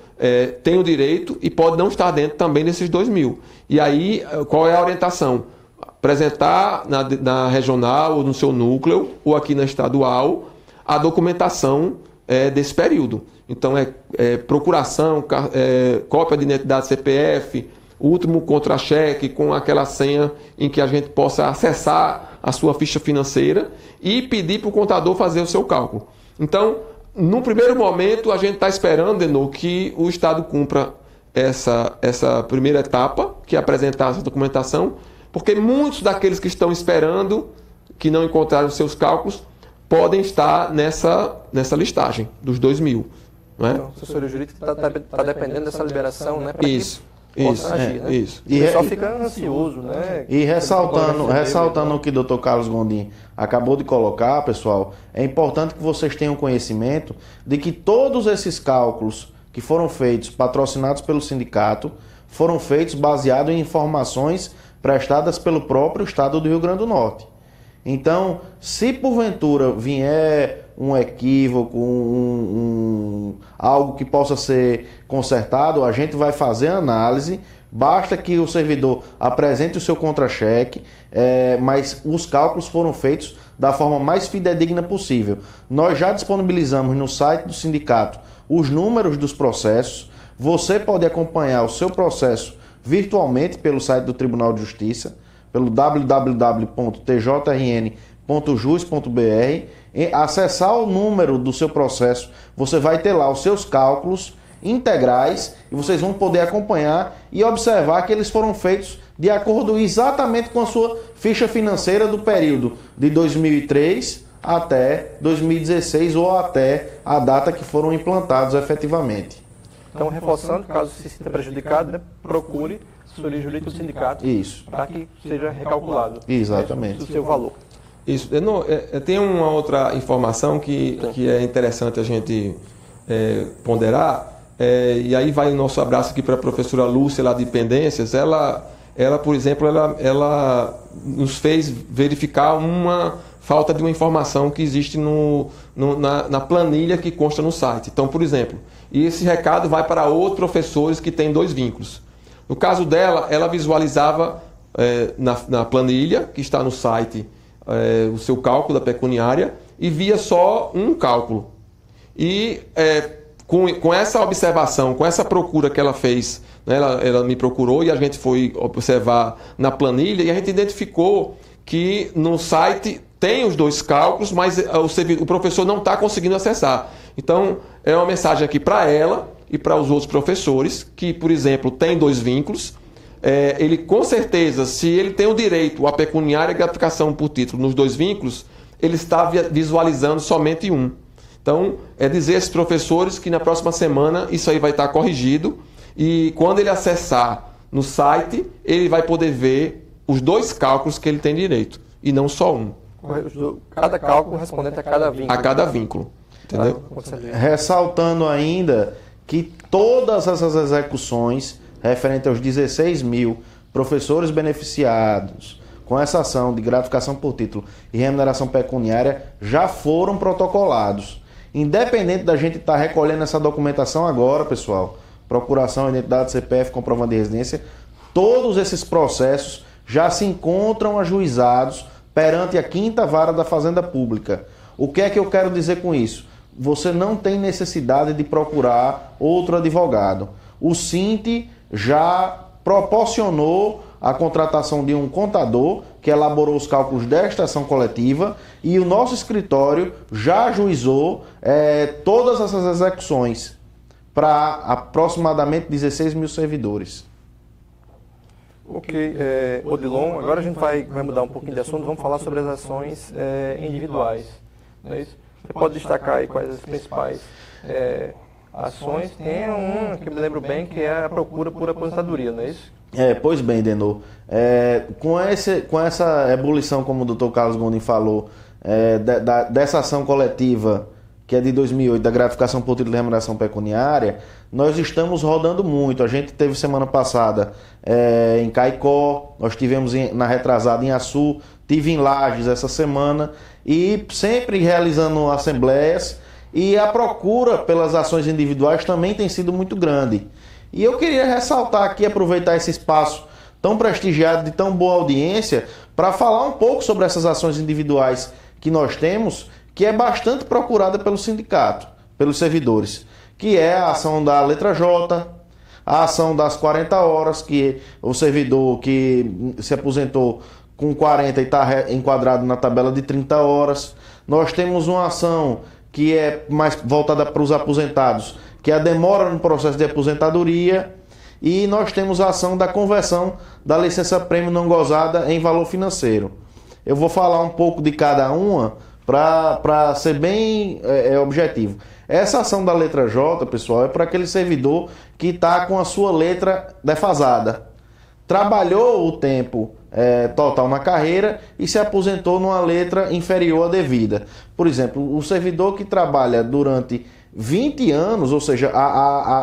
tem o direito e pode não estar dentro também desses 2 mil. E aí, qual é a orientação? Apresentar na regional ou no seu núcleo ou aqui na estadual a documentação desse período. Então, procuração, cópia de identidade CPF, último contra-cheque com aquela senha em que a gente possa acessar a sua ficha financeira e pedir para o contador fazer o seu cálculo. Então, no primeiro momento, a gente está esperando, Denô, que o Estado cumpra essa primeira etapa, que é apresentar essa documentação, porque muitos daqueles que estão esperando, que não encontraram seus cálculos, podem estar nessa listagem dos 2 mil. Não é? Então, a assessoria jurídica está dependendo dessa liberação, né? Isso. Agir, né? Isso. O pessoal fica ansioso, né? E ressaltando o que o Dr. Carlos Gondim acabou de colocar, pessoal, é importante que vocês tenham conhecimento de que todos esses cálculos que foram feitos, patrocinados pelo sindicato, foram feitos baseados em informações prestadas pelo próprio Estado do Rio Grande do Norte. Então, se porventura vier um equívoco, algo que possa ser consertado, a gente vai fazer a análise, basta que o servidor apresente o seu contra-cheque, mas os cálculos foram feitos da forma mais fidedigna possível. Nós já disponibilizamos no site do sindicato os números dos processos, você pode acompanhar o seu processo virtualmente pelo site do Tribunal de Justiça, pelo www.tjrn.jus.br, acessar o número do seu processo, você vai ter lá os seus cálculos integrais e vocês vão poder acompanhar e observar que eles foram feitos de acordo exatamente com a sua ficha financeira do período de 2003 até 2016 ou até a data que foram implantados efetivamente. Então, reforçando, caso se sinta prejudicado, né, procure assessoria jurídica do sindicato para que seja recalculado o seu valor. Isso. Tem uma outra informação que é interessante a gente ponderar, e aí vai o nosso abraço aqui para a professora Lúcia, lá de Pendências. Ela, por exemplo, ela nos fez verificar uma falta de uma informação que existe na planilha que consta no site. Então, por exemplo, e esse recado vai para outros professores que têm 2 vínculos. No caso dela, ela visualizava na planilha que está no site o seu cálculo da pecuniária e via só um cálculo. E com essa observação, com essa procura que ela fez, né, ela me procurou e a gente foi observar na planilha e a gente identificou que no site tem os 2 cálculos, mas o professor não está conseguindo acessar. Então, é uma mensagem aqui para ela e para os outros professores que, por exemplo, têm 2 vínculos. Ele, com certeza, se ele tem o direito à pecuniária e gratificação por título nos 2 vínculos, ele está visualizando somente um. Então, dizer a esses professores que na próxima semana isso aí vai estar corrigido e quando ele acessar no site, ele vai poder ver os 2 cálculos que ele tem direito e não só um. Cada cálculo correspondente a cada vínculo. A cada vínculo. Entendeu? Ressaltando ainda que todas essas execuções referente aos 16 mil professores beneficiados com essa ação de gratificação por título e remuneração pecuniária já foram protocolados. Independente da gente estar recolhendo essa documentação agora, pessoal, procuração, identidade, CPF, comprovante de residência, todos esses processos já se encontram ajuizados perante a 5ª Vara da Fazenda Pública. O que é que eu quero dizer com isso? Você não tem necessidade de procurar outro advogado. O SINT já proporcionou a contratação de um contador que elaborou os cálculos desta ação coletiva e o nosso escritório já ajuizou todas essas execuções para aproximadamente 16 mil servidores. Ok, Odilon, agora a gente vai mudar um pouquinho de assunto, vamos falar sobre as ações individuais, não é isso? Você pode destacar aí quais as principais ações? Tem uma que me lembro bem, que é a procura por aposentadoria, não é isso? Pois bem, Denô, com essa ebulição, como o Dr. Carlos Gondim falou, dessa ação coletiva, que é de 2008, da gratificação por título de remuneração pecuniária, nós estamos rodando muito. A gente teve semana passada em Caicó, nós tivemos na retrasada em Açu, tive em Lages essa semana, e sempre realizando assembleias, e a procura pelas ações individuais também tem sido muito grande. E eu queria ressaltar aqui, aproveitar esse espaço tão prestigiado, de tão boa audiência, para falar um pouco sobre essas ações individuais que nós temos, que é bastante procurada pelo sindicato, pelos servidores, que é a ação da letra J, a ação das 40 horas, que o servidor que se aposentou com 40 e está enquadrado na tabela de 30 horas. Nós temos uma ação que é mais voltada para os aposentados, que é a demora no processo de aposentadoria, e nós temos a ação da conversão da licença-prêmio não gozada em valor financeiro. Eu vou falar um pouco de cada uma para ser bem objetivo. Essa ação da letra J, pessoal, é para aquele servidor que está com a sua letra defasada. Trabalhou o tempo total na carreira e se aposentou numa letra inferior à devida. Por exemplo, o servidor que trabalha durante 20 anos, ou seja,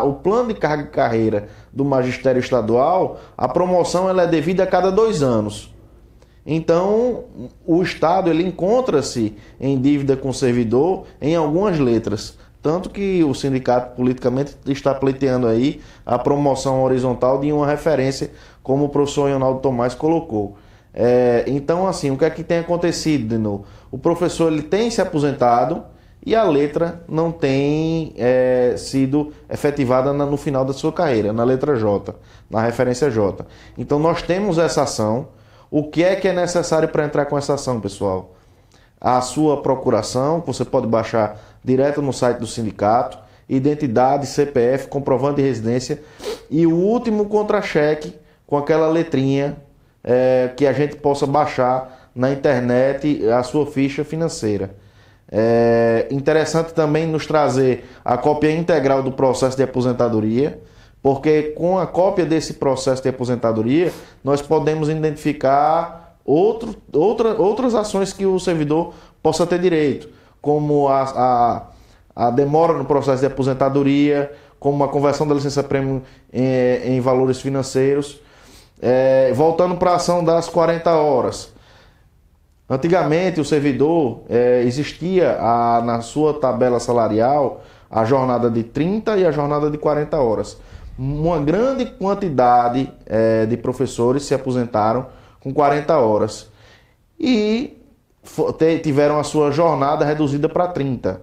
o plano de carga e carreira do magistério estadual, a promoção ela é devida a cada 2 anos. Então, o Estado ele encontra-se em dívida com o servidor em algumas letras. Tanto que o sindicato politicamente está pleiteando aí a promoção horizontal de uma referência, como o professor Ionaldo Tomás colocou. Então, assim, o que é que tem acontecido de novo? O professor ele tem se aposentado e a letra não tem sido efetivada no final da sua carreira, na letra J, na referência J. Então, nós temos essa ação. O que é necessário para entrar com essa ação, pessoal? A sua procuração, você pode baixar direto no site do sindicato, identidade, CPF, comprovante de residência e o último contra-cheque com aquela letrinha que a gente possa baixar na internet a sua ficha financeira. Interessante também nos trazer a cópia integral do processo de aposentadoria, porque com a cópia desse processo de aposentadoria nós podemos identificar outras ações que o servidor possa ter direito, como a demora no processo de aposentadoria, como a conversão da licença-prêmio em valores financeiros. Voltando para a ação das 40 horas. Antigamente o servidor existia na sua tabela salarial a jornada de 30 e a jornada de 40 horas. Uma grande quantidade de professores se aposentaram com 40 horas e tiveram a sua jornada reduzida para 30.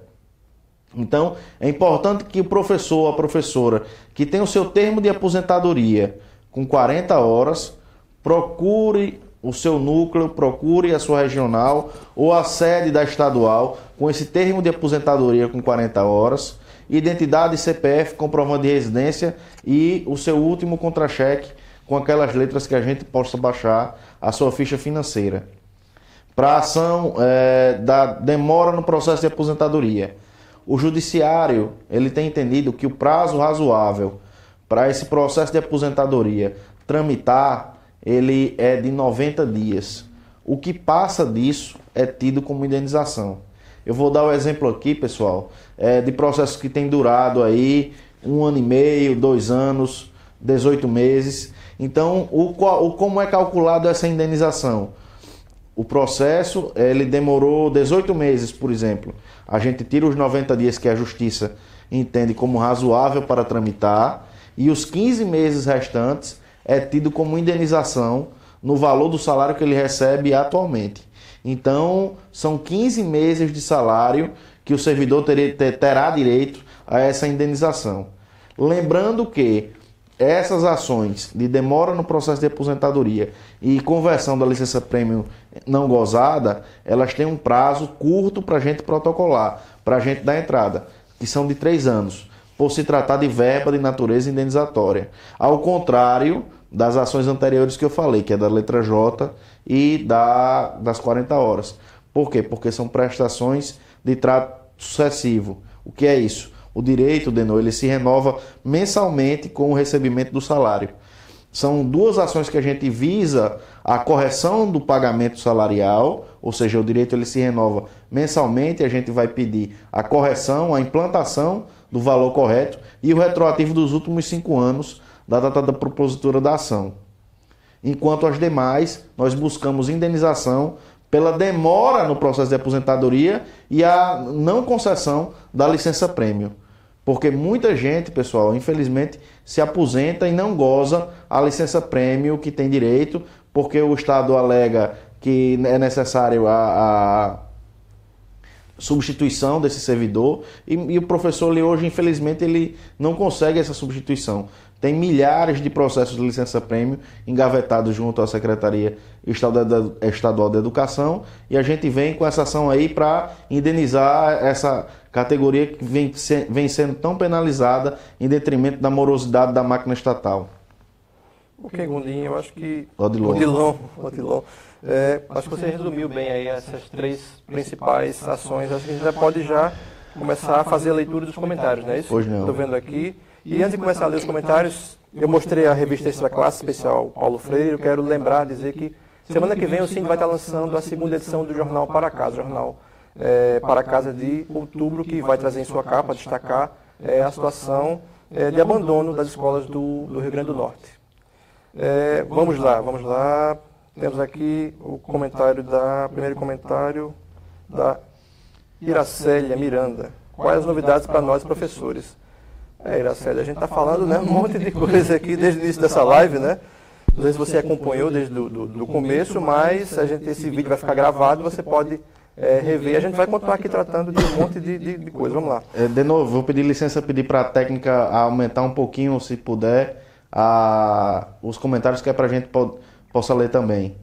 Então, é importante que o professor ou a professora que tem o seu termo de aposentadoria com 40 horas, procure o seu núcleo, procure a sua regional ou a sede da estadual com esse termo de aposentadoria com 40 horas, identidade, CPF, comprovante de residência e o seu último contra-cheque com aquelas letras que a gente possa baixar a sua ficha financeira. Para a ação da demora no processo de aposentadoria, o judiciário ele tem entendido que o prazo razoável para esse processo de aposentadoria tramitar, ele é de 90 dias. O que passa disso é tido como indenização. Eu vou dar o exemplo aqui, pessoal, de processos que têm durado aí 1 ano e meio, 2 anos, 18 meses. Então, como é calculado essa indenização? O processo, ele demorou 18 meses, por exemplo. A gente tira os 90 dias que a Justiça entende como razoável para tramitar, e os 15 meses restantes é tido como indenização no valor do salário que ele recebe atualmente. Então, são 15 meses de salário que o servidor terá direito a essa indenização. Lembrando que essas ações de demora no processo de aposentadoria e conversão da licença-prêmio não gozada, elas têm um prazo curto para a gente protocolar, para a gente dar entrada, que são de 3 anos, por se tratar de verba de natureza indenizatória. Ao contrário das ações anteriores que eu falei, que é da letra J e das 40 horas. Por quê? Porque são prestações de trato sucessivo. O que é isso? O direito, Denô, ele se renova mensalmente com o recebimento do salário. São 2 ações que a gente visa a correção do pagamento salarial, ou seja, o direito ele se renova mensalmente, a gente vai pedir a correção, a implantação do valor correto e o retroativo dos últimos 5 anos da data da propositura da ação. Enquanto as demais, nós buscamos indenização pela demora no processo de aposentadoria e a não concessão da licença-prêmio. Porque muita gente, pessoal, infelizmente, se aposenta e não goza a licença-prêmio que tem direito, porque o Estado alega que é necessário a substituição desse servidor e o professor ali hoje, infelizmente, ele não consegue essa substituição. Tem milhares de processos de licença-prêmio engavetados junto à Secretaria Estadual de Educação e a gente vem com essa ação aí para indenizar essa categoria que vem sendo tão penalizada em detrimento da morosidade da máquina estatal. Ok, Gondim, eu acho que... Odilon. Acho que você resumiu bem aí essas 3 principais ações. Acho que a gente já pode começar a fazer a leitura dos comentários, não é isso? Pois não. Estou vendo aqui. E antes de começar a ler os comentários, eu mostrei a revista Extra Classe Especial Paulo Freire. Eu quero lembrar, dizer que semana que vem o Cine vai estar lançando a 2ª edição do Jornal Para Casa, jornal Para Casa de outubro, que vai trazer em sua capa, destacar a situação de abandono das escolas do Rio Grande do Norte. Vamos lá. Temos aqui o primeiro comentário da Iracélia Miranda. Quais as novidades para nós, professores? Iracélia, a gente está falando um monte de coisa aqui desde o início dessa live, né? Não sei se você acompanhou desde do começo, mas esse vídeo vai ficar gravado, você pode rever. A gente vai continuar aqui tratando de um monte de coisa. Vamos lá. De novo, vou pedir licença, pedir para a técnica aumentar um pouquinho, se puder, os comentários que é para a gente possa ler também.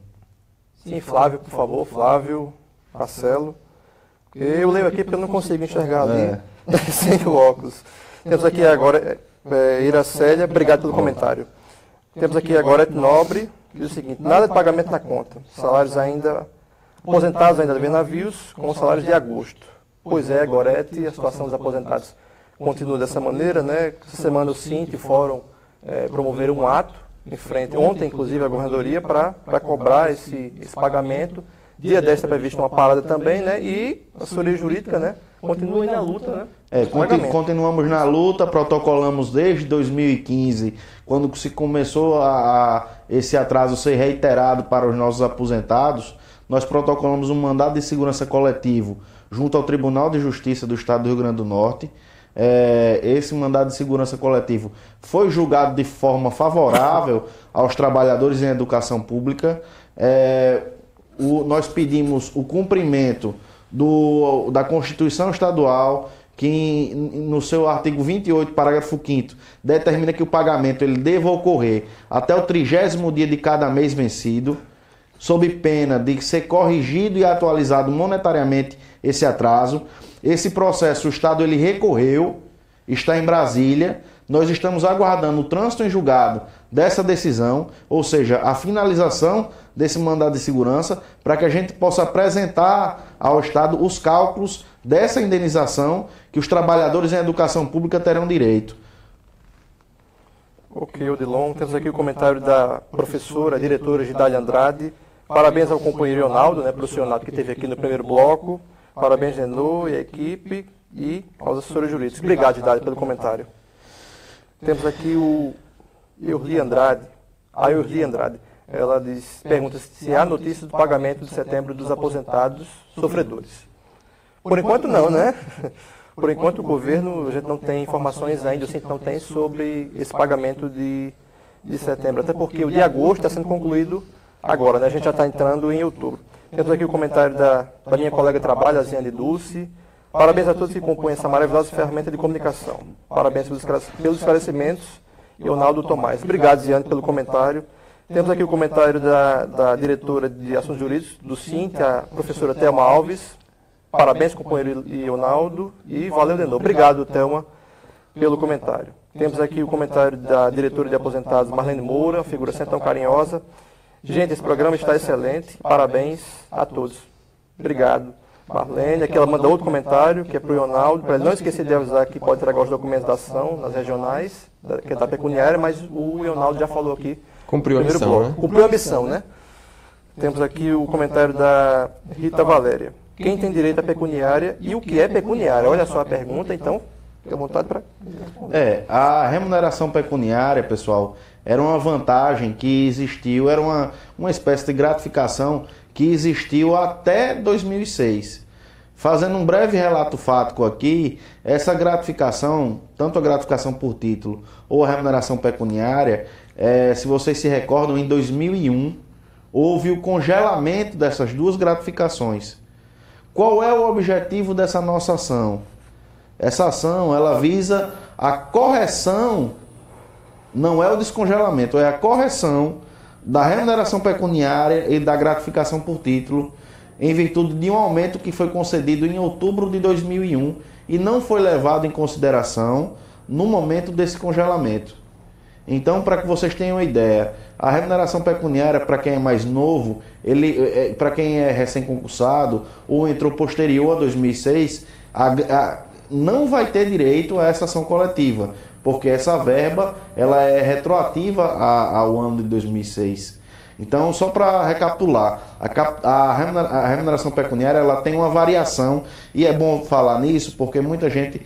Sim, Flávio, por favor. Flávio, Marcelo. Eu leio aqui porque eu não consigo enxergar ali sem o óculos. Temos aqui agora Iracélia, obrigado pelo comentário. Temos aqui agora Nobre, que diz o seguinte: nada de pagamento na conta. Aposentados ainda devem navios, com salários de agosto. Pois é, Gorete, a situação dos aposentados continua dessa maneira, né? Essa semana o Sint e o Fórum promoveram um ato em frente, ontem inclusive a governadoria, para cobrar esse pagamento. Dia 10 está previsto uma parada também, né? E a assessoria jurídica, né, continua na luta, né? Continuamos na luta, protocolamos desde 2015, quando se começou esse atraso ser reiterado para os nossos aposentados, nós protocolamos um mandado de segurança coletivo junto ao Tribunal de Justiça do Estado do Rio Grande do Norte. Esse mandado de segurança coletivo foi julgado de forma favorável aos trabalhadores em educação pública. Nós pedimos o cumprimento da Constituição Estadual, que no seu artigo 28, parágrafo 5º, determina que o pagamento ele deva ocorrer até o 30º dia de cada mês vencido, sob pena de ser corrigido e atualizado monetariamente esse atraso. Esse processo o Estado ele recorreu, está em Brasília. Nós estamos aguardando o trânsito em julgado dessa decisão, ou seja, a finalização desse mandado de segurança, para que a gente possa apresentar ao Estado os cálculos dessa indenização que os trabalhadores em educação pública terão direito. Ok, Odilon. Temos aqui o comentário da professora, diretora Gidália Andrade. Parabéns ao companheiro Ronaldo, né, profissional que esteve aqui no primeiro bloco. Parabéns, Genô e a equipe, e aos assessores jurídicos. Obrigado, Gidália, pelo comentário. Temos aqui o Eurli Andrade. A Eurli Andrade. Ela pergunta se há notícia do pagamento de setembro dos aposentados sofredores. Por enquanto não, né? Por enquanto o governo, a gente não tem informações ainda, o Sinti não tem sobre esse pagamento de setembro. Até porque o de agosto está sendo concluído agora, né? A gente já está entrando em outubro. Temos aqui o comentário da minha colega de trabalho, a Ziane Dulce. Parabéns a todos que compõem essa maravilhosa ferramenta de comunicação. Parabéns pelos esclarecimentos, Leonardo Tomás. Obrigado, Ziane, pelo comentário. Temos aqui o comentário da diretora de Assuntos Jurídicos do Sinti, a professora Thelma Alves. Parabéns, companheiro Leonardo, e valeu de novo. Obrigado, Thelma, pelo comentário. Temos aqui o comentário da diretora de aposentados, Marlene Moura, figura sempre tão carinhosa. Gente, esse programa está excelente. Parabéns a todos. Obrigado, Marlene. Aqui ela manda outro comentário, que é para o Leonardo, para ele não esquecer de avisar que pode entregar os documentos da ação nas regionais, que é da pecuniária, mas o Leonardo já falou aqui. Cumpriu a missão, né? Cumpriu a missão, né? Temos aqui o comentário da Rita Valéria. Quem tem direito à pecuniária e o que é pecuniária? Olha só a pergunta, então, fica à vontade para... A remuneração pecuniária, pessoal, era uma vantagem que existiu, era uma espécie de gratificação que existiu até 2006. Fazendo um breve relato fático aqui, essa gratificação, tanto a gratificação por título ou a remuneração pecuniária, se vocês se recordam, em 2001, houve o congelamento dessas duas gratificações. Qual é o objetivo dessa nossa ação? Essa ação, ela visa a correção, não é o descongelamento, é a correção da remuneração pecuniária e da gratificação por título, em virtude de um aumento que foi concedido em outubro de 2001 e não foi levado em consideração no momento desse congelamento. Então, para que vocês tenham uma ideia, a remuneração pecuniária, para quem é mais novo, para quem é recém-concursado ou entrou posterior a 2006, não vai ter direito a essa ação coletiva, porque essa verba ela é retroativa ao ano de 2006. Então, só para recapitular, a remuneração pecuniária ela tem uma variação, e é bom falar nisso, porque muita gente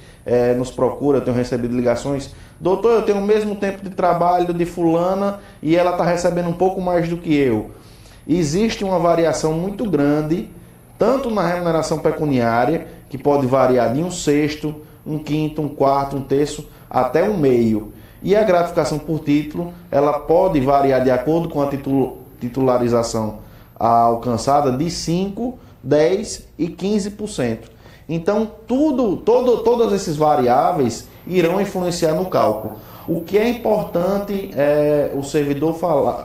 nos procura, eu tenho recebido ligações, doutor, eu tenho o mesmo tempo de trabalho de fulana e ela está recebendo um pouco mais do que eu. Existe uma variação muito grande, tanto na remuneração pecuniária, que pode variar de 1/6, 1/5, 1/4, 1/3, até 1/2. E a gratificação por título, ela pode variar de acordo com a titularização alcançada de 5%, 10% e 15%. Então, todas essas variáveis irão influenciar no cálculo. O que é importante o servidor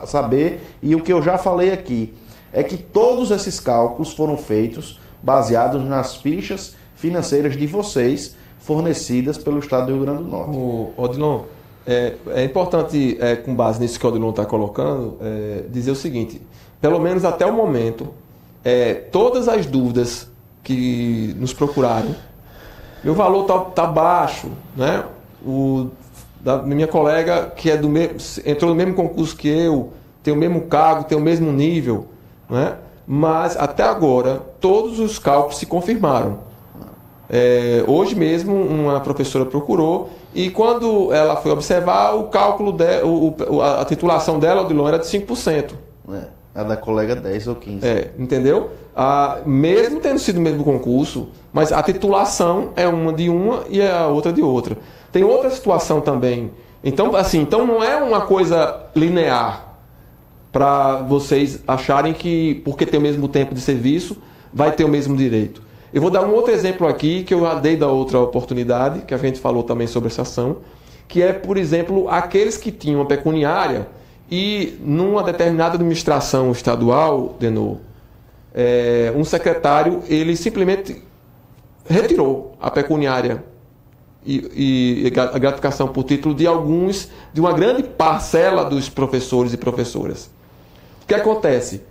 saber, e o que eu já falei aqui, é que todos esses cálculos foram feitos baseados nas fichas financeiras de vocês, fornecidas pelo Estado do Rio Grande do Norte. Odilon, é importante, com base nisso que o Odilon está colocando, dizer o seguinte: pelo menos até o momento, todas as dúvidas que nos procurarem, meu valor tá baixo, né? Da minha colega que entrou no mesmo concurso que eu, tem o mesmo cargo, tem o mesmo nível, né? Mas até agora todos os cálculos se confirmaram. Hoje mesmo uma professora procurou e quando ela foi observar, o cálculo a titulação dela, Odilon, era de 5%. A da colega 10 ou 15%. Entendeu? Mesmo tendo sido o mesmo concurso, mas a titulação é uma de uma e a outra de outra. Tem outra situação também. Então não é uma coisa linear para vocês acharem que porque tem o mesmo tempo de serviço, vai ter o mesmo direito. Eu vou dar um outro exemplo aqui, que eu já dei da outra oportunidade, que a gente falou também sobre essa ação, que é, por exemplo, aqueles que tinham a pecuniária e numa determinada administração estadual, um secretário, ele simplesmente retirou a pecuniária e a gratificação por título de uma grande parcela dos professores e professoras. O que acontece?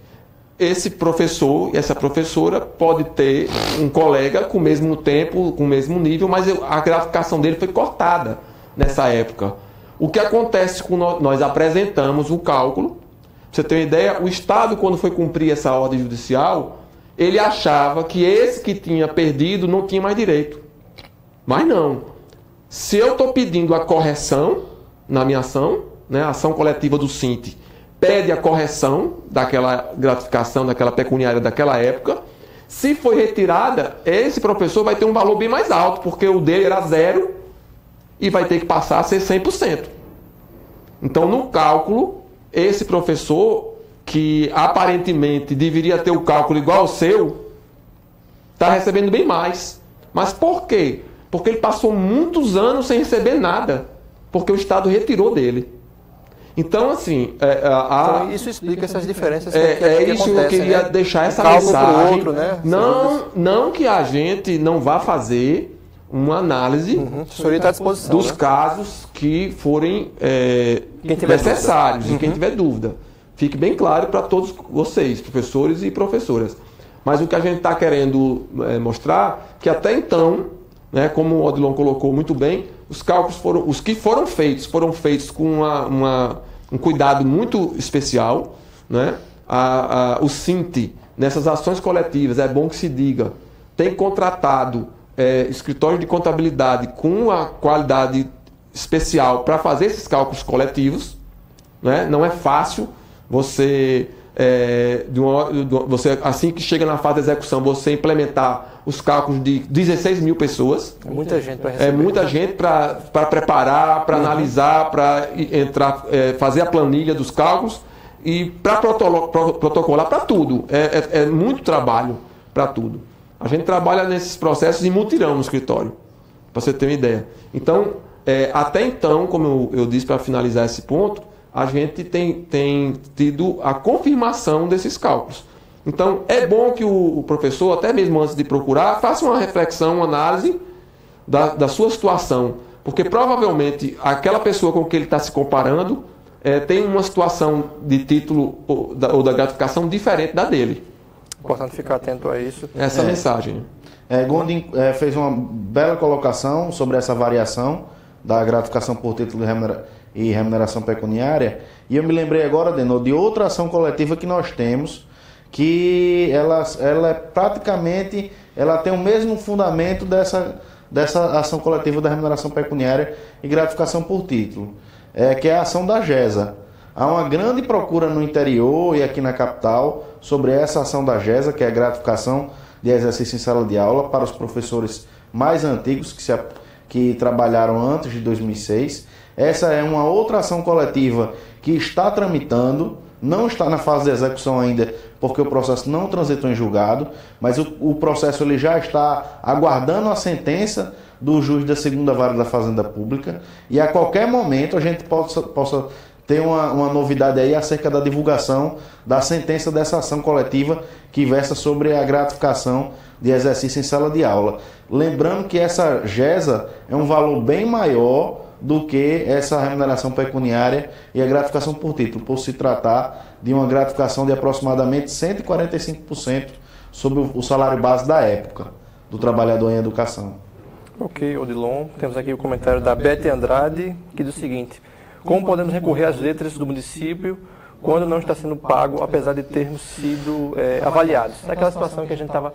Esse professor e essa professora pode ter um colega com o mesmo tempo, com o mesmo nível, mas a gratificação dele foi cortada nessa época. O que acontece quando nós apresentamos o cálculo? Pra você ter uma ideia, o Estado, quando foi cumprir essa ordem judicial, ele achava que esse que tinha perdido não tinha mais direito. Mas não. Se eu estou pedindo a correção, na minha ação, né? A ação coletiva do SINT pede a correção daquela gratificação, daquela pecuniária daquela época. Se foi retirada, esse professor vai ter um valor bem mais alto, porque o dele era 0 e vai ter que passar a ser 100%. Então, no cálculo, esse professor, que aparentemente deveria ter o cálculo igual ao seu, está recebendo bem mais. Mas por quê? Porque ele passou muitos anos sem receber nada, porque o Estado retirou dele. Então, assim... Então, isso explica essas diferenças que isso acontecem, que eu queria, né? Deixar essa mensagem. Outro, né? Não que a gente não vá fazer uma análise tá à disposição, dos casos que forem necessários, e quem tiver dúvida. Fique bem claro para todos vocês, professores e professoras. Mas o que a gente está querendo mostrar, que até então, né, como o Odilon colocou muito bem, os cálculos os que foram feitos com um cuidado muito especial, né? O SINT, nessas ações coletivas, é bom que se diga, tem contratado escritório de contabilidade com a qualidade especial para fazer esses cálculos coletivos, né? Não é fácil você, assim que chega na fase de execução, você implementar os cálculos de 16 mil pessoas. É muita gente para receber. É muita gente para preparar, para analisar, para fazer a planilha dos cálculos e para protocolar para tudo. É muito trabalho para tudo. A gente trabalha nesses processos em mutirão no escritório, para você ter uma ideia. Então, até então, como eu disse para finalizar esse ponto, a gente tem tido a confirmação desses cálculos. Então, é bom que o professor, até mesmo antes de procurar, faça uma reflexão, uma análise da sua situação. Porque provavelmente aquela pessoa com que ele está se comparando tem uma situação de título ou da gratificação diferente da dele. Importante ficar atento a isso. Essa mensagem. Gondim fez uma bela colocação sobre essa variação da gratificação por título e remuneração pecuniária. E eu me lembrei agora, Denô, de outra ação coletiva que nós temos, que ela é praticamente, ela tem o mesmo fundamento dessa ação coletiva da remuneração pecuniária e gratificação por título, que é a ação da GESA. Há uma grande procura no interior e aqui na capital sobre essa ação da GESA, que é a gratificação de exercício em sala de aula para os professores mais antigos que trabalharam antes de 2006. Essa é uma outra ação coletiva que está tramitando, não está na fase de execução ainda, porque o processo não transitou em julgado, mas o processo ele já está aguardando a sentença do juiz da segunda vara da Fazenda Pública, e a qualquer momento a gente possa ter uma novidade aí acerca da divulgação da sentença dessa ação coletiva que versa sobre a gratificação de exercício em sala de aula. Lembrando que essa GESA é um valor bem maior do que essa remuneração pecuniária e a gratificação por título, por se tratar de uma gratificação de aproximadamente 145% sobre o salário base da época do trabalhador em educação. Ok, Odilon. Temos aqui o comentário da Bete Andrade, que diz o seguinte: como podemos recorrer às letras do município quando não está sendo pago, apesar de termos sido avaliados? Naquela situação que a gente estava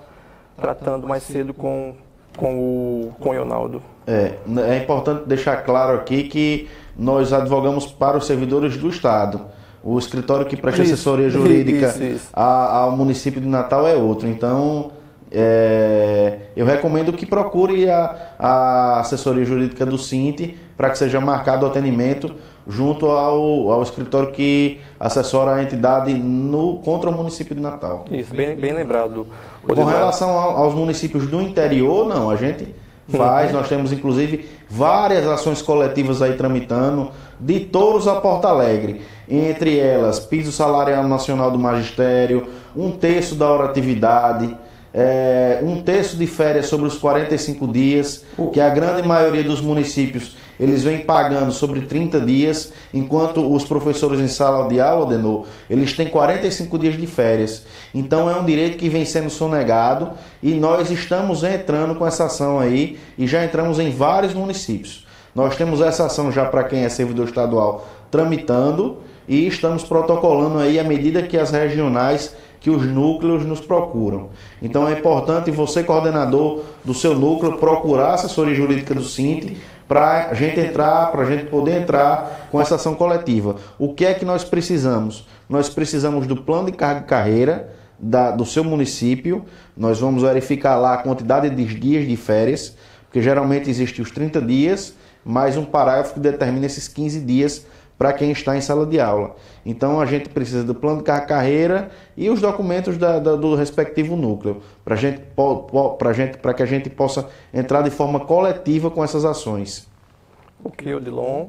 tratando mais cedo com o Ionaldo. É importante deixar claro aqui que nós advogamos para os servidores do Estado. O escritório que presta assessoria jurídica ao município de Natal é outro. Então, eu recomendo que procure a assessoria jurídica do SINT para que seja marcado o atendimento junto ao escritório que assessora a entidade contra o município de Natal. Isso, bem lembrado. Com relação aos municípios do interior, não, a gente faz, nós temos inclusive várias ações coletivas aí tramitando, de Touros a Porto Alegre, entre elas piso salarial nacional do magistério, 1/3 da hora atividade, 1/3 de férias sobre os 45 dias, que a grande maioria dos municípios eles vêm pagando sobre 30 dias, enquanto os professores em sala de aula, Denô, eles têm 45 dias de férias. Então é um direito que vem sendo sonegado e nós estamos entrando com essa ação aí e já entramos em vários municípios. Nós temos essa ação já para quem é servidor estadual tramitando e estamos protocolando aí à medida que as regionais, que os núcleos nos procuram. Então é importante você, coordenador do seu núcleo, procurar a assessoria jurídica do SINT para a gente poder entrar com essa ação coletiva. O que é que nós precisamos? Nós precisamos do plano de carga e carreira do seu município. Nós vamos verificar lá a quantidade de dias de férias, porque geralmente existe os 30 dias, mais um parágrafo que determina esses 15 dias para quem está em sala de aula. Então a gente precisa do plano de carreira e os documentos do respectivo núcleo, para que a gente possa entrar de forma coletiva com essas ações. Ok, Odilon.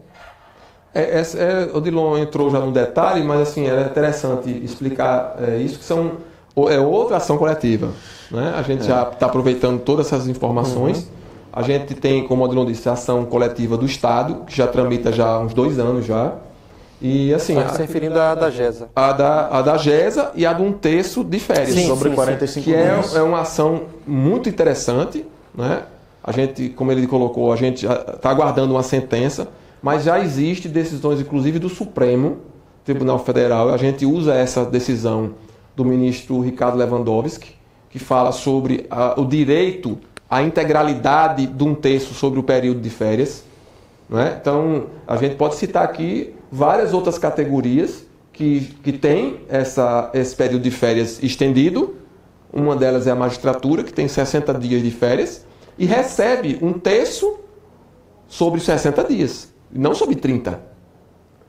Odilon entrou já no detalhe, mas assim, era interessante explicar isso, que é outra ação coletiva. Né? A gente já está aproveitando todas essas informações. A gente tem, como o Odilon disse, a ação coletiva do Estado, que já tramita já há uns 2 anos já. E assim. Está se referindo à da GESA. A da GESA e a de 1/3 de férias. Sobre 45 dias. Que é uma ação muito interessante. Né? A gente, como ele colocou, a gente está aguardando uma sentença, mas já existe decisões, inclusive do Supremo Tribunal Federal. A gente usa essa decisão do ministro Ricardo Lewandowski, que fala sobre o direito à integralidade de 1/3 sobre o período de férias. Né? Então, a gente pode citar aqui várias outras categorias que têm esse período de férias estendido. Uma delas é a magistratura, que tem 60 dias de férias, e recebe 1/3 sobre 60 dias, não sobre 30.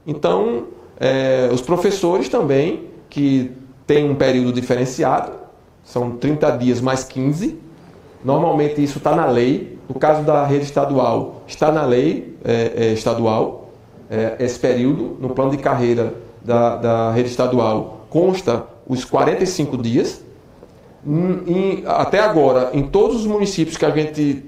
Então, os professores também, que têm um período diferenciado, são 30 dias mais 15. Normalmente isso está na lei. No caso da rede estadual, está na lei estadual. Esse período, no plano de carreira da rede estadual, consta os 45 dias. Até agora, em todos os municípios que a gente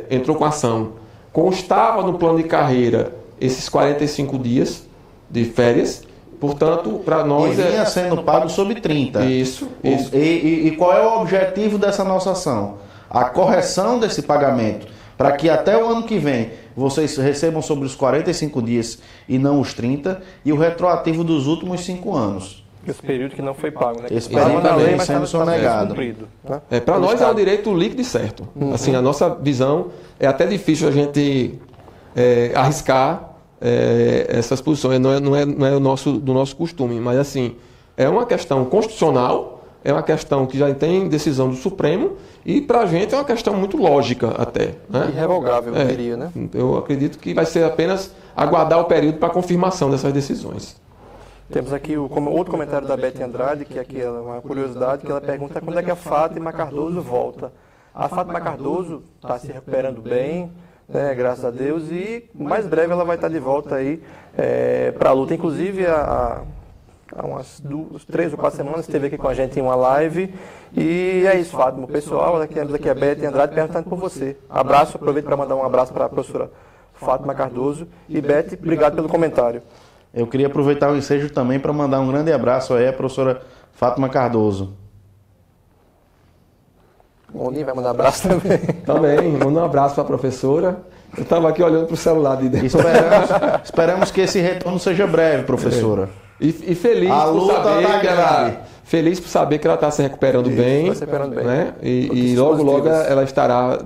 entrou com ação, constava no plano de carreira esses 45 dias de férias. Portanto, para nós... E vinha sendo pago sobre 30. Isso. E qual é o objetivo dessa nossa ação? A correção desse pagamento, para que até o ano que vem vocês recebam sobre os 45 dias e não os 30, e o retroativo dos últimos 5 anos. Esse período que não foi pago, né? Esse período também sendo sonegado. Né? Para nós é um direito líquido e certo. Assim, a nossa visão é até difícil a gente arriscar essas posições, não é do nosso costume, mas assim, é uma questão constitucional, é uma questão que já tem decisão do Supremo, e para a gente é uma questão muito lógica até. Né? Irrevogável, eu diria, né? Eu acredito que vai ser apenas aguardar o período para confirmação dessas decisões. Temos aqui outro comentário da Beth Andrade, que aqui é uma curiosidade, que ela pergunta quando é que a Fátima Cardoso volta. A Fátima Cardoso está se recuperando bem, né, graças a Deus, e mais breve ela vai estar de volta aí para a luta. Inclusive, há umas 3 ou 4 semanas esteve aqui com a gente em uma live. E é isso, Fátima. O pessoal, temos aqui a Beth Andrade perguntando por você. Abraço, aproveito para mandar um abraço para a professora Fátima Cardoso. E Beth, obrigado pelo comentário. Eu queria aproveitar o ensejo também para mandar um grande abraço aí à professora Fátima Cardoso. O Ninho vai mandar um abraço também. Também, manda um abraço para a professora. Eu estava aqui olhando para o celular de dentro. Esperamos que esse retorno seja breve, professora. E feliz por saber que ela está se recuperando bem. Está se recuperando bem. Né? E logo ela estará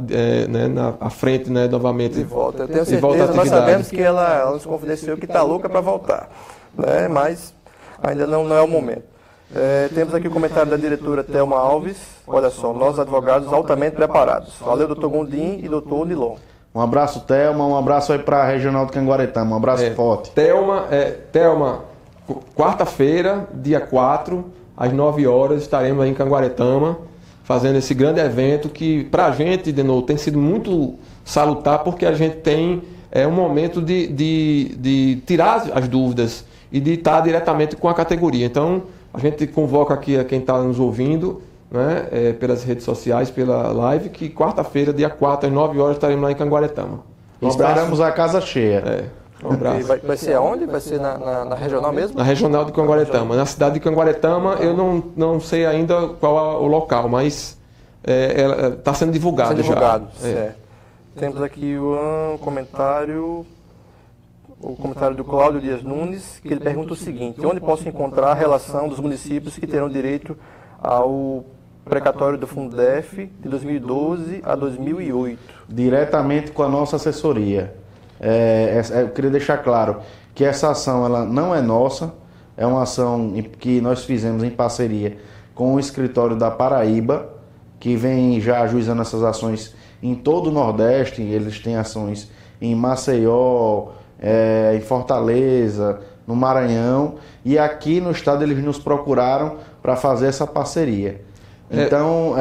à frente, né, novamente. De volta. Eu tenho certeza, nós sabemos que ela nos confidenciou que está louca para voltar. Né? Mas ainda não é o momento. Temos aqui o comentário da diretora Thelma Alves. Olha só, nós advogados altamente preparados. Valeu, doutor Gondim e doutor Odilon. Um abraço, Thelma. Um abraço aí para a Regional de Canguaretama. Um abraço forte. Thelma, quarta-feira, dia 4, às 9 horas, estaremos aí em Canguaretama, fazendo esse grande evento que, para a gente, de novo, tem sido muito salutar, porque a gente tem um momento de tirar as dúvidas e de estar diretamente com a categoria. Então, a gente convoca aqui a quem está nos ouvindo, né, pelas redes sociais, pela live, que quarta-feira, dia 4, às 9 horas, estaremos lá em Canguaretama. Esperamos a casa cheia. Um abraço. Vai ser aonde? Vai ser na regional mesmo? Na regional de Canguaretama. Na cidade de Canguaretama, eu não sei ainda qual é o local, mas está sendo divulgado. Está divulgado, certo. Temos aqui o comentário do Cláudio Dias Nunes, que ele pergunta o seguinte: onde posso encontrar a relação dos municípios que terão direito ao precatório do Fundef de 2012 a 2008? Diretamente com a nossa assessoria. Eu queria deixar claro que essa ação ela não é nossa, é uma ação que nós fizemos em parceria com o escritório da Paraíba, que vem já ajuizando essas ações em todo o Nordeste. Eles têm ações em Maceió, em Fortaleza, no Maranhão, e aqui no estado eles nos procuraram para fazer essa parceria. Então,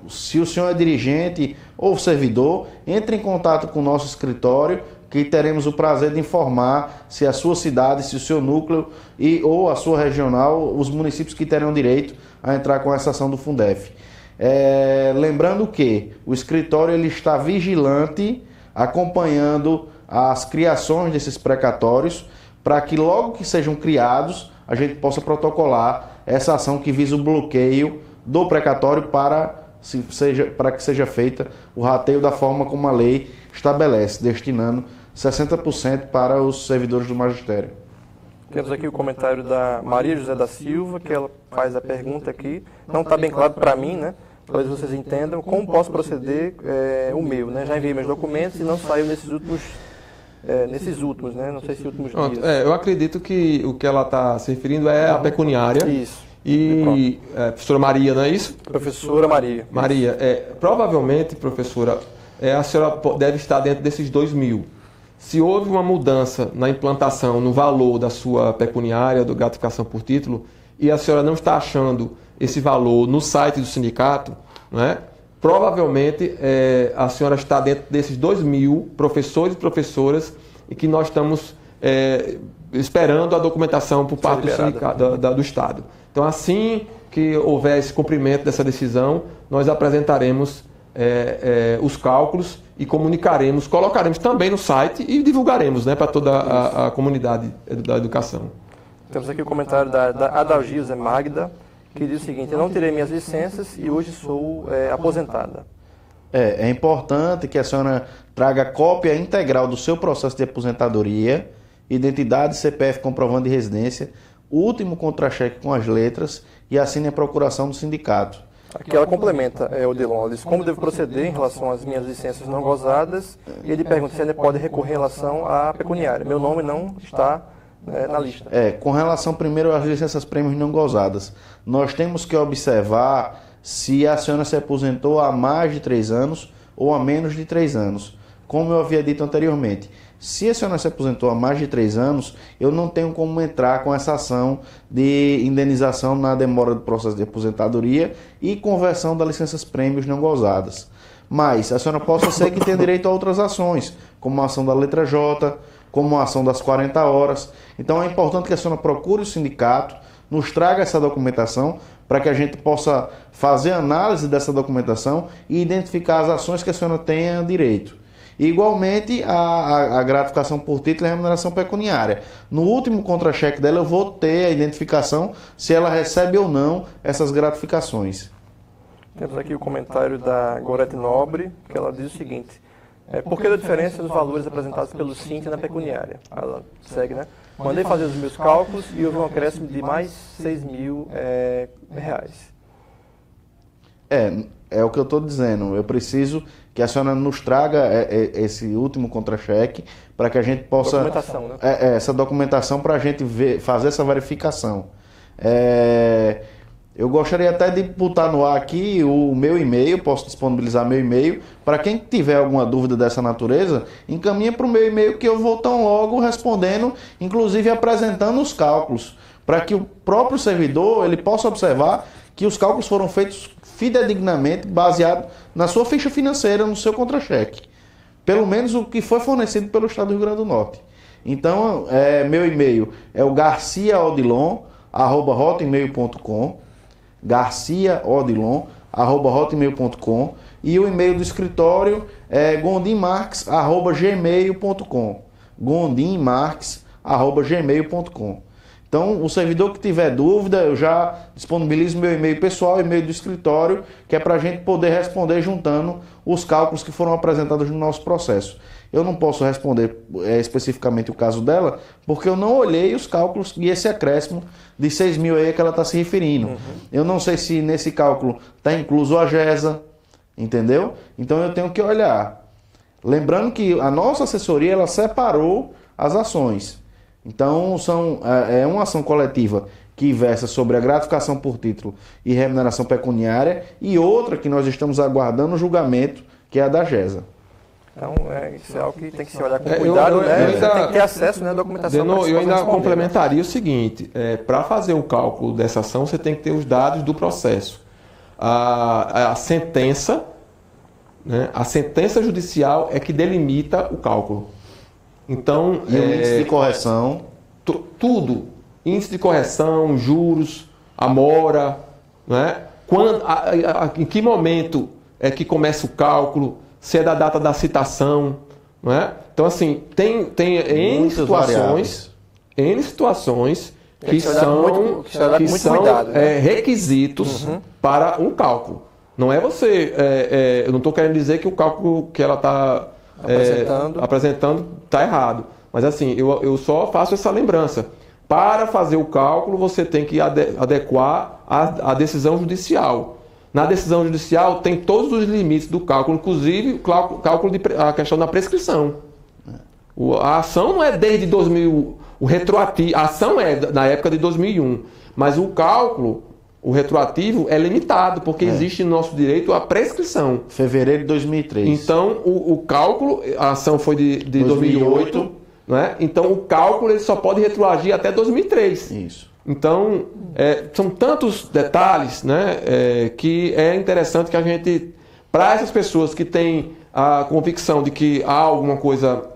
se o senhor é dirigente ou servidor, entre em contato com o nosso escritório, que teremos o prazer de informar se a sua cidade, se o seu núcleo ou a sua regional, os municípios que terão direito a entrar com essa ação do Fundef. Lembrando que o escritório ele está vigilante, acompanhando as criações desses precatórios, para que logo que sejam criados, a gente possa protocolar essa ação que visa o bloqueio do precatório para que seja feita o rateio da forma como a lei estabelece, destinando 60% para os servidores do magistério. Temos aqui o comentário da Maria José da Silva, que ela faz a pergunta aqui. Não está bem claro para mim, né? Talvez vocês entendam. Como posso proceder o meu, né? Já enviei meus documentos e não saiu nesses últimos, né? Não sei se últimos dias. Eu acredito que o que ela está se referindo é a pecuniária. Isso. E professora Maria, não é isso? Professora Maria. Maria, provavelmente, professora, a senhora deve estar dentro desses 2.000. Se houve uma mudança na implantação, no valor da sua pecuniária, da gratificação por título, e a senhora não está achando esse valor no site do sindicato, não é? Provavelmente a senhora está dentro desses 2.000 professores e professoras e que nós estamos esperando a documentação por parte do sindicato, do Estado. Então, assim que houver esse cumprimento dessa decisão, nós apresentaremos os cálculos e colocaremos também no site e divulgaremos, né, para toda a comunidade da educação. Temos aqui o comentário da Adalgisa Magda, que diz o seguinte: eu não tirei minhas licenças e hoje sou aposentada. É importante que a senhora traga cópia integral do seu processo de aposentadoria, identidade, CPF, comprovando de residência, o último contra-cheque com as letras e assine a procuração do sindicato. Aqui ela complementa, Odilon, ela diz como devo proceder em relação às minhas licenças não gozadas, e ele pergunta se ainda pode recorrer em relação à pecuniária. Meu nome não está na lista. Com relação primeiro às licenças prêmios não gozadas, nós temos que observar se a senhora se aposentou há mais de 3 anos ou há menos de 3 anos. Como eu havia dito anteriormente, se a senhora se aposentou há mais de 3 anos, eu não tenho como entrar com essa ação de indenização na demora do processo de aposentadoria e conversão das licenças prêmios não gozadas. Mas a senhora possa ser que tenha direito a outras ações, como a ação da letra J, como a ação das 40 horas. Então é importante que a senhora procure o sindicato, nos traga essa documentação para que a gente possa fazer análise dessa documentação e identificar as ações que a senhora tenha direito. Igualmente, a gratificação por título e a remuneração pecuniária. No último contra-cheque dela, eu vou ter a identificação se ela recebe ou não essas gratificações. Temos aqui o comentário da Gorete Nobre, que ela diz o seguinte: por que a diferença nos valores apresentados pelo Cinti na pecuniária? Ela segue, né? Mandei fazer os meus cálculos e houve um acréscimo de mais R$6.000. É o que eu estou dizendo. Eu preciso que a senhora nos traga esse último contra-cheque para que a gente possa... Documentação, né? Essa documentação para a gente fazer essa verificação. Eu gostaria até de botar no ar aqui o meu e-mail, posso disponibilizar meu e-mail. Para quem tiver alguma dúvida dessa natureza, encaminha para o meu e-mail que eu vou tão logo respondendo, inclusive apresentando os cálculos, para que o próprio servidor ele possa observar que os cálculos foram feitos fidedignamente, baseado na sua ficha financeira, no seu contra-cheque. Pelo menos o que foi fornecido pelo Estado do Rio Grande do Norte. Então, meu e-mail é o garciaodilon@hotmail.com, garciaodilon@hotmail.com, e o e-mail do escritório é gondimmarques@gmail.com, gondimmarques@gmail.com. Então, o servidor que tiver dúvida, eu já disponibilizo meu e-mail pessoal, e-mail do escritório, que é para a gente poder responder juntando os cálculos que foram apresentados no nosso processo. Eu não posso responder especificamente o caso dela, porque eu não olhei os cálculos e esse acréscimo de 6.000 aí que ela está se referindo. Eu não sei se nesse cálculo está incluso a GESA, entendeu? Então eu tenho que olhar. Lembrando que a nossa assessoria ela separou as ações. Então, é uma ação coletiva que versa sobre a gratificação por título e remuneração pecuniária e outra que nós estamos aguardando o julgamento, que é a da GESA. Então, isso é algo que tem que se olhar com cuidado, né? Você tem que ter acesso, né, à documentação. Eu ainda complementaria o seguinte, para fazer o cálculo dessa ação, você tem que ter os dados do processo. A sentença, né, a sentença judicial é que delimita o cálculo. Então, e o índice de correção? Tudo. Índice de correção, juros, a mora, né? Em que momento é que começa o cálculo, se é da data da citação, não é? Então, assim, tem N situações que são cuidado, né? Requisitos para um cálculo. Não é você... eu não estou querendo dizer que o cálculo que ela está apresentando está errado. Mas, assim, eu só faço essa lembrança. Para fazer o cálculo, você tem que adequar a decisão judicial. Na decisão judicial, tem todos os limites do cálculo, inclusive a questão da prescrição. A ação não é desde 2000, o retroativo, a ação é na época de 2001, mas o cálculo, o retroativo, é limitado, porque existe no nosso direito a prescrição. Fevereiro de 2003. Então, o cálculo, a ação foi de 2008, né? Então, o cálculo ele só pode retroagir até 2003. Isso. Então, são tantos detalhes, né, que é interessante que a gente, para essas pessoas que têm a convicção de que há alguma coisa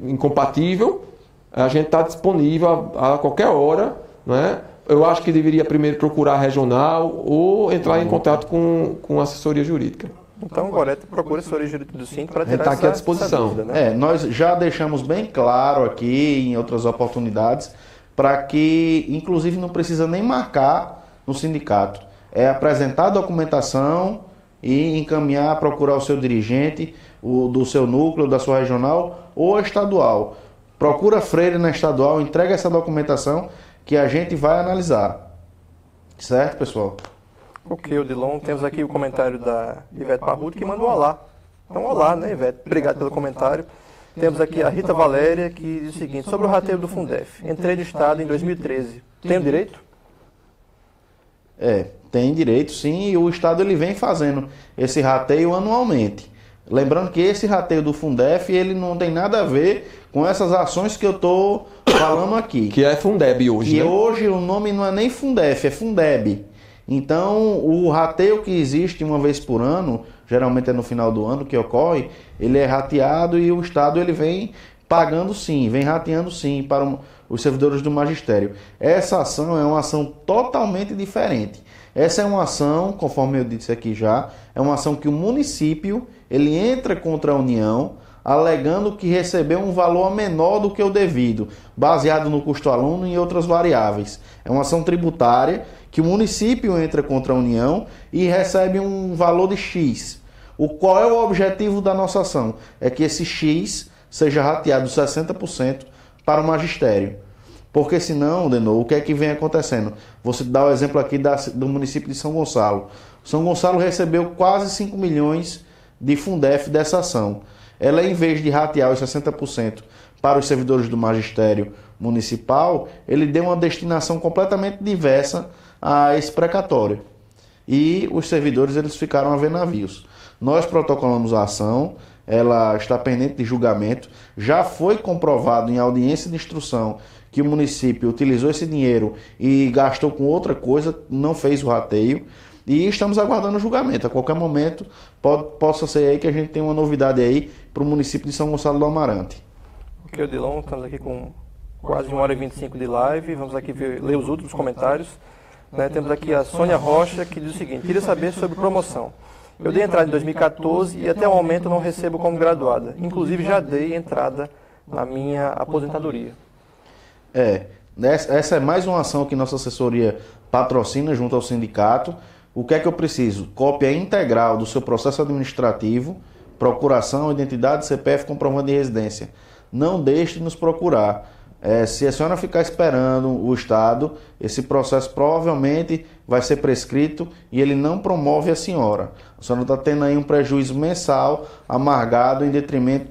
incompatível, a gente está disponível a qualquer hora, né? Eu acho que deveria primeiro procurar a regional ou entrar em contato com a assessoria jurídica. Então, Gorete, procura a assessoria jurídica do Sinto para tirar aqui à disposição. Dúvida, né? Nós já deixamos bem claro aqui em outras oportunidades para que, inclusive, não precisa nem marcar no sindicato. É apresentar a documentação e encaminhar, procurar o seu dirigente, do seu núcleo, da sua regional ou estadual. Procura Freire na estadual, entrega essa documentação que a gente vai analisar. Certo, pessoal? Ok, Odilon, temos aqui o comentário da Ivete Parrudo que mandou um olá. Então, olá, né, Ivete? Obrigado pelo comentário. Temos aqui a Rita Valéria, que diz o seguinte: sobre o rateio do Fundef. Entrei no Estado em 2013. Tenho direito? Tem direito, sim, e o Estado ele vem fazendo esse rateio anualmente. Lembrando que esse rateio do Fundef, ele não tem nada a ver com essas ações que eu estou falando aqui. Que é Fundeb hoje, que né? Hoje o nome não é nem Fundef, é Fundeb. Então, o rateio que existe uma vez por ano, geralmente é no final do ano que ocorre, ele é rateado e o Estado ele vem pagando sim, vem rateando sim para os servidores do magistério. Essa ação é uma ação totalmente diferente. Essa é uma ação, conforme eu disse aqui já, é uma ação que o município ele entra contra a União, alegando que recebeu um valor menor do que o devido, baseado no custo aluno e em outras variáveis. É uma ação tributária que o município entra contra a União e recebe um valor de X. Qual é o objetivo da nossa ação? É que esse X seja rateado 60% para o magistério. Porque senão, Denô, o que é que vem acontecendo? Você dá o exemplo aqui do município de São Gonçalo. São Gonçalo recebeu quase 5 milhões de Fundef dessa ação. Ela, em vez de ratear os 60% para os servidores do magistério municipal, ele deu uma destinação completamente diversa a esse precatório. E os servidores eles ficaram a ver navios. Nós protocolamos a ação, ela está pendente de julgamento. Já foi comprovado em audiência de instrução que o município utilizou esse dinheiro e gastou com outra coisa, não fez o rateio. E estamos aguardando o julgamento. A qualquer momento possa ser aí que a gente tem uma novidade aí para o município de São Gonçalo do Amarante. Ok, Odilon, estamos aqui com quase 1h25 de live. Vamos aqui ler os últimos comentários. Temos aqui a Sônia Rocha, que diz o seguinte: queria saber sobre promoção. Eu dei entrada em 2014 e até o momento não recebo como graduada. Inclusive já dei entrada na minha aposentadoria. Essa é mais uma ação que nossa assessoria patrocina junto ao sindicato. O que é que eu preciso? Cópia integral do seu processo administrativo, procuração, identidade, CPF, comprovante de residência. Não deixe de nos procurar. Se a senhora ficar esperando o Estado, esse processo provavelmente vai ser prescrito e ele não promove a senhora. A senhora está tendo aí um prejuízo mensal amargado em detrimento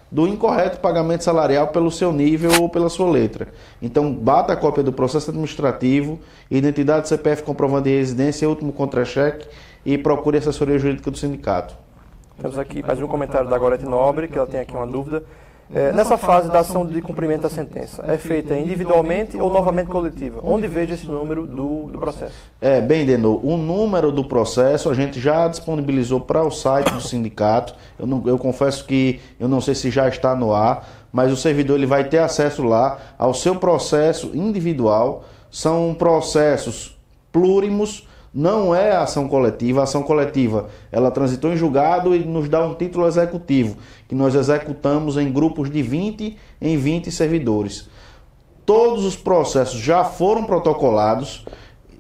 do incorreto pagamento salarial pelo seu nível ou pela sua letra. Então, bata a cópia do processo administrativo, identidade CPF, comprovante de residência, último contra-cheque e procure a assessoria jurídica do sindicato. Temos aqui mais um comentário da Gorete Nobre, que ela tem aqui uma dúvida. Nessa fase da ação de cumprimento da sentença, é feita individualmente ou novamente coletiva? Onde vejo esse número do processo? Bem, Denô, o número do processo a gente já disponibilizou para o site do sindicato. Eu confesso que eu não sei se já está no ar, mas o servidor ele vai ter acesso lá ao seu processo individual. São processos plúrimos, não é ação coletiva. A ação coletiva, ela transitou em julgado e nos dá um título executivo, que nós executamos em grupos de 20 em 20 servidores. Todos os processos já foram protocolados,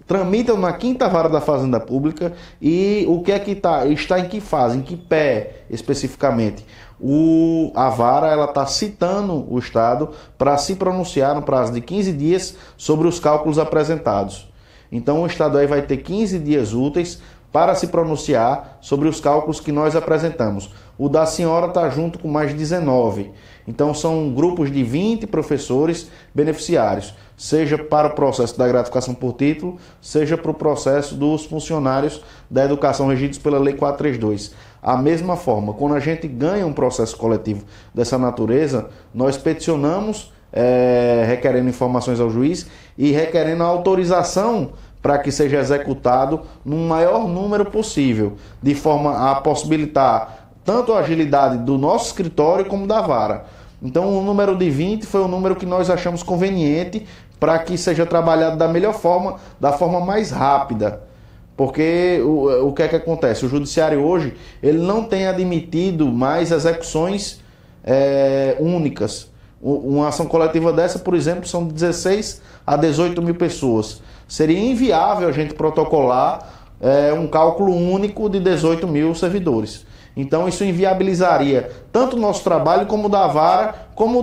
tramitam na 5ª Vara da Fazenda Pública e o que é que está em que fase, em que pé especificamente? A Vara ela está citando o Estado para se pronunciar no prazo de 15 dias sobre os cálculos apresentados. Então o Estado aí vai ter 15 dias úteis para se pronunciar sobre os cálculos que nós apresentamos. O da senhora está junto com mais 19. Então são grupos de 20 professores beneficiários, seja para o processo da gratificação por título, seja para o processo dos funcionários da educação regidos pela Lei 432. A mesma forma, quando a gente ganha um processo coletivo dessa natureza, nós peticionamos requerendo informações ao juiz e requerendo a autorização para que seja executado num maior número possível, de forma a possibilitar tanto a agilidade do nosso escritório como da Vara. Então o número de 20 foi o número que nós achamos conveniente para que seja trabalhado da melhor forma, da forma mais rápida. Porque o que é que acontece? O judiciário hoje ele não tem admitido mais execuções únicas. Uma ação coletiva dessa, por exemplo, são 16 a 18 mil pessoas. Seria inviável a gente protocolar um cálculo único de 18 mil servidores. Então isso inviabilizaria tanto o nosso trabalho como da Vara, como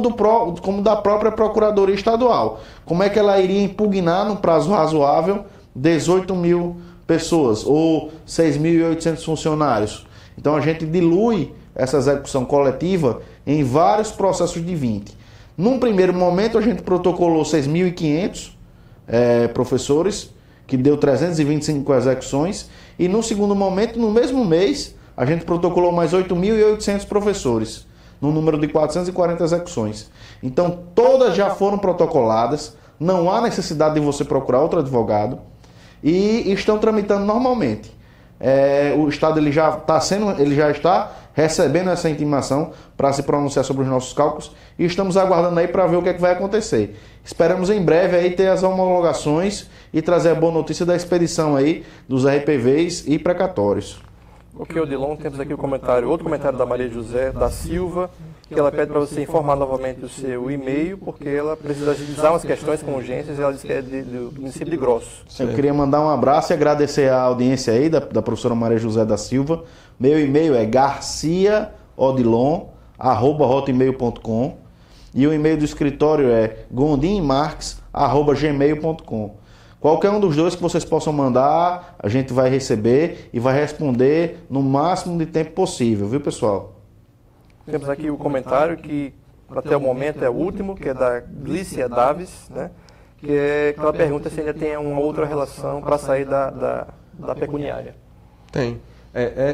da própria Procuradoria Estadual. Como é que ela iria impugnar num prazo razoável 18 mil pessoas ou 6.800 funcionários? Então a gente dilui essa execução coletiva em vários processos de 20. Num primeiro momento, a gente protocolou 6.500 professores, que deu 325 execuções. E no segundo momento, no mesmo mês, a gente protocolou mais 8.800 professores, no número de 440 execuções. Então, todas já foram protocoladas, não há necessidade de você procurar outro advogado e estão tramitando normalmente. O Estado ele já está recebendo essa intimação para se pronunciar sobre os nossos cálculos e estamos aguardando aí para ver o que é que vai acontecer. Esperamos em breve aí ter as homologações e trazer a boa notícia da expedição aí dos RPVs e precatórios. Ok, Odilon, temos aqui outro comentário da Maria José da Silva, que ela pede para você informar novamente o seu e-mail, porque ela precisa agilizar umas questões com urgências e ela diz que é do município de Grosso. Eu queria mandar um abraço e agradecer a audiência aí da professora Maria José da Silva. Meu e-mail é garciaodilon@hotmail.com e o e-mail do escritório é gondimmarques@gmail.com. Qualquer um dos dois que vocês possam mandar, a gente vai receber e vai responder no máximo de tempo possível, viu, pessoal? Temos aqui o comentário que, até o momento, é o último, que é da Glícia Davis, né? Que ela pergunta se ainda tem uma outra relação para sair da pecuniária. Tem.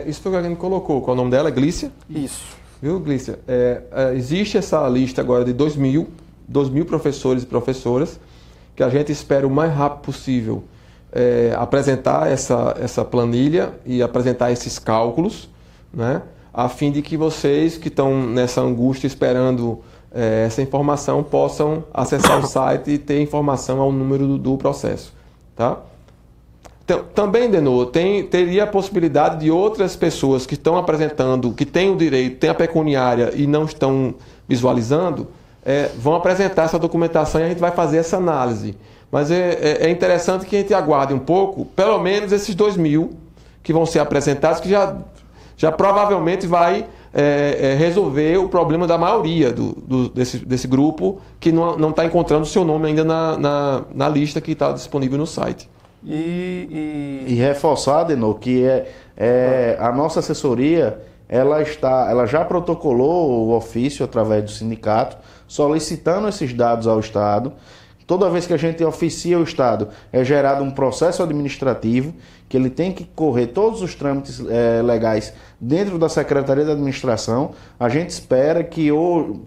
Isso foi o que a gente colocou. Qual é o nome dela? Glícia? Isso. Viu, Glícia? Existe essa lista agora de 2.000 professores e professoras, que a gente espera o mais rápido possível apresentar essa planilha e apresentar esses cálculos, né, a fim de que vocês que estão nessa angústia esperando essa informação possam acessar o site e ter informação ao número do processo. Tá? Também, Denô, teria a possibilidade de outras pessoas que estão apresentando, que têm o direito, têm a pecuniária e não estão visualizando, vão apresentar essa documentação e a gente vai fazer essa análise. Mas é interessante que a gente aguarde um pouco, pelo menos esses 2.000 que vão ser apresentados, que já provavelmente vai resolver o problema da maioria desse grupo que não está encontrando o seu nome ainda na lista que está disponível no site. E reforçar, Adenor, que a nossa assessoria ela já protocolou o ofício através do sindicato, solicitando esses dados ao Estado. Toda vez que a gente oficia o Estado, é gerado um processo administrativo, que ele tem que correr todos os trâmites legais dentro da Secretaria da Administração. A gente espera que,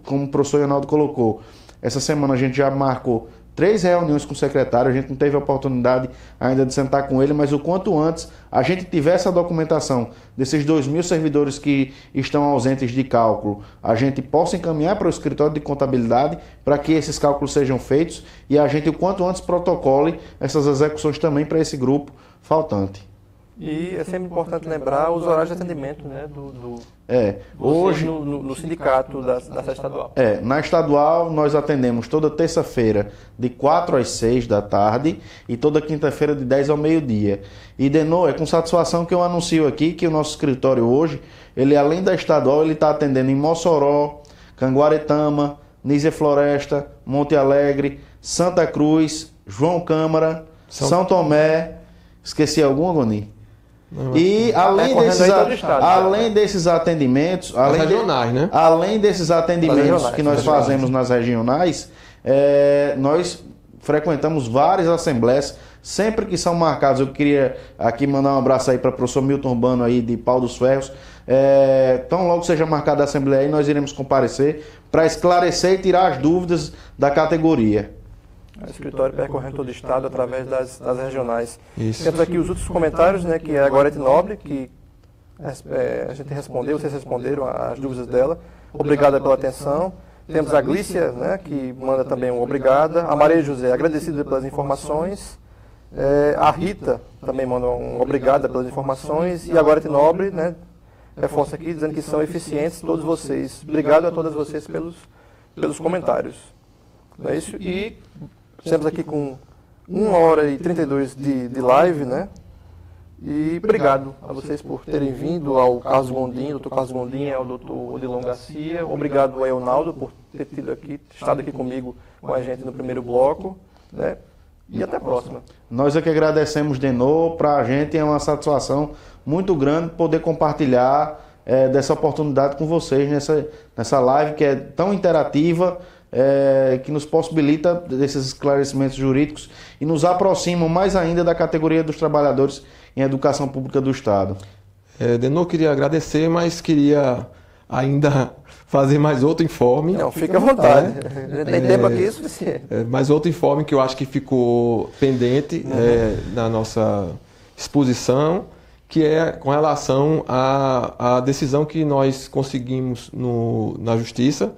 como o professor Ronaldo colocou, essa semana a gente já marcou 3 reuniões com o secretário, a gente não teve a oportunidade ainda de sentar com ele, mas o quanto antes a gente tiver essa documentação desses 2.000 servidores que estão ausentes de cálculo, a gente possa encaminhar para o escritório de contabilidade para que esses cálculos sejam feitos e a gente o quanto antes protocole essas execuções também para esse grupo faltante. E é sempre importante lembrar os horários de atendimento, né, hoje no sindicato da sede estadual. Na estadual nós atendemos toda terça-feira de 4 às 6 da tarde e toda quinta-feira de 10 ao meio-dia. E, Denô, é com satisfação que eu anuncio aqui que o nosso escritório hoje, ele além da estadual, ele está atendendo em Mossoró, Canguaretama, Nízia Floresta, Monte Alegre, Santa Cruz, João Câmara, São Tomé, esqueci algum, Agoni? E além desses atendimentos, além desses atendimentos que nós fazemos nas regionais, nós frequentamos várias assembleias, sempre que são marcados. Eu queria aqui mandar um abraço aí para o professor Milton Urbano aí de Pau dos Ferros. Tão logo seja marcada a assembleia aí, nós iremos comparecer para esclarecer e tirar as dúvidas da categoria. O escritório percorrendo todo o estado através das regionais. Isso. Temos aqui os outros comentários, né, que é a Gorete Nobre, que a gente respondeu, vocês responderam as dúvidas dela. Obrigada pela atenção. Temos a Glícia, né, que manda também um obrigada. A Maria José, agradecida pelas informações. A Rita também manda um obrigada pelas informações. E a Gorete Nobre, né, reforça aqui dizendo que são eficientes todos vocês. Obrigado a todas vocês pelos comentários. Não é isso? E estamos aqui com 1h32 de live, né? E obrigado a vocês por terem vindo, ao Carlos Gondim, doutor Carlos Gondim, ao doutor Odilon Garcia. Obrigado ao Eunaldo por ter estado aqui comigo, com a gente no primeiro bloco, né? E até a próxima. Nós é que agradecemos, Denô. Para a gente é uma satisfação muito grande poder compartilhar dessa oportunidade com vocês nessa live que é tão interativa, que nos possibilita desses esclarecimentos jurídicos e nos aproximam mais ainda da categoria dos trabalhadores em educação pública do Estado. Denô, queria agradecer, mas queria ainda fazer mais outro informe. Não, fica à vontade. Tem tempo aqui suficiente. Mais outro informe que eu acho que ficou pendente na nossa exposição, que é com relação à decisão que nós conseguimos na Justiça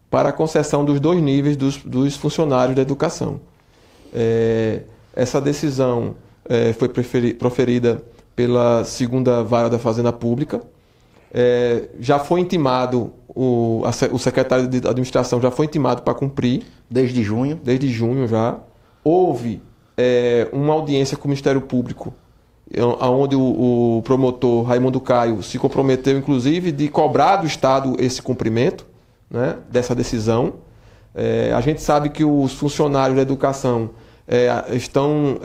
para a concessão dos 2 níveis dos funcionários da educação. Essa decisão foi proferida pela 2ª Vara da Fazenda Pública. Já foi intimado, o secretário de Administração já foi intimado para cumprir. Desde junho? Desde junho já. Houve uma audiência com o Ministério Público, onde o promotor Raimundo Caio se comprometeu, inclusive, de cobrar do Estado esse cumprimento, né, dessa decisão. A gente sabe que os funcionários da educação estão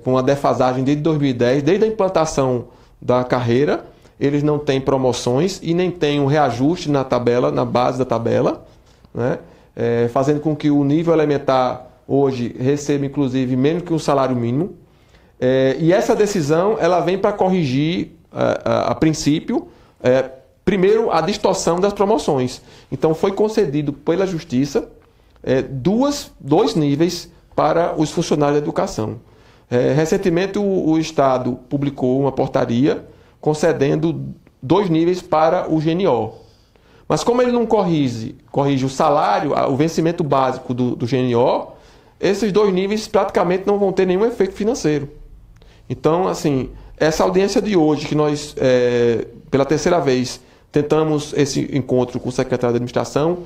com a defasagem desde 2010, desde a implantação da carreira, eles não têm promoções e nem têm um reajuste na base da tabela, né, fazendo com que o nível elementar hoje receba, inclusive, menos que um salário mínimo. E essa decisão ela vem para corrigir, a princípio, primeiro, a distorção das promoções. Então, foi concedido pela Justiça 2 níveis para os funcionários da educação. Recentemente, o Estado publicou uma portaria concedendo 2 níveis para o GNO. Mas como ele não corrige o salário, o vencimento básico do GNO, esses 2 níveis praticamente não vão ter nenhum efeito financeiro. Então, assim, essa audiência de hoje, que nós, pela 3ª vez, tentamos esse encontro com o secretário de Administração,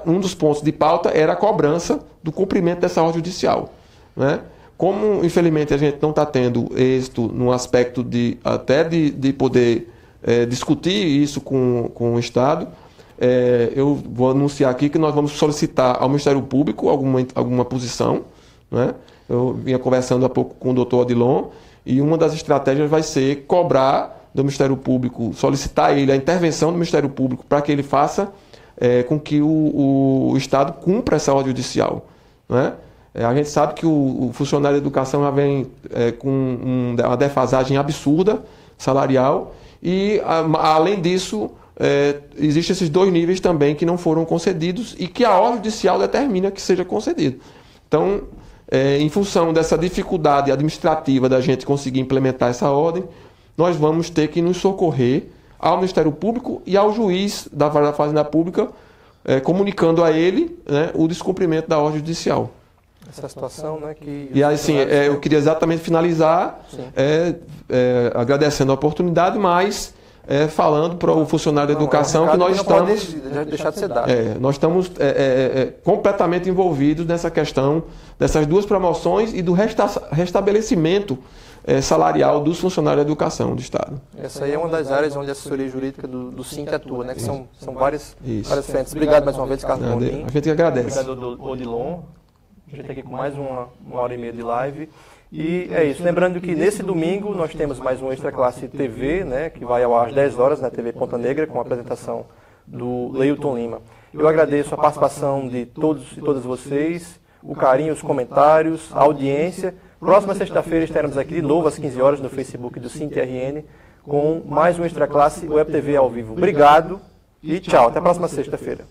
um dos pontos de pauta era a cobrança do cumprimento dessa ordem judicial, né? Como, infelizmente, a gente não está tendo êxito no aspecto de poder discutir isso com o Estado. Eu vou anunciar aqui que nós vamos solicitar ao Ministério Público alguma posição, né? Eu vinha conversando há pouco com o doutor Odilon, e uma das estratégias vai ser cobrar do Ministério Público, solicitar ele a intervenção do Ministério Público para que ele faça com que o Estado cumpra essa ordem judicial, né? A gente sabe que o funcionário da educação já vem com uma defasagem absurda salarial e, além disso, existem esses 2 níveis também que não foram concedidos e que a ordem judicial determina que seja concedido. Então, em função dessa dificuldade administrativa da gente conseguir implementar essa ordem, nós vamos ter que nos socorrer ao Ministério Público e ao juiz da Vara da Fazenda Pública, comunicando a ele, né, o descumprimento da ordem judicial. Essa situação, né, que... E assim, eu queria exatamente finalizar agradecendo a oportunidade, mas falando para o funcionário da educação que nós estamos... deixar de ser dado. Nós estamos completamente envolvidos nessa questão dessas 2 promoções e do restabelecimento salarial dos funcionários da educação do Estado. Essa aí é uma das áreas onde a assessoria jurídica do SINT atua, né? Que são várias frentes. Obrigado mais uma vez, Carlos Gondim. A gente que agradece. Obrigado, Odilon. A gente está aqui com mais uma hora e meia de live. E é isso. Lembrando que nesse domingo nós temos mais um Extra Classe TV, né? Que vai ao ar às 10 horas na TV Ponta Negra, com a apresentação do Leilton Lima. Eu agradeço a participação de todos e todas vocês, o carinho, os comentários, a audiência. Próxima sexta-feira estaremos aqui de novo às 15 horas no Facebook do SINT-RN com mais um Extra Classe Web TV ao vivo. Obrigado e tchau. Até a próxima sexta-feira.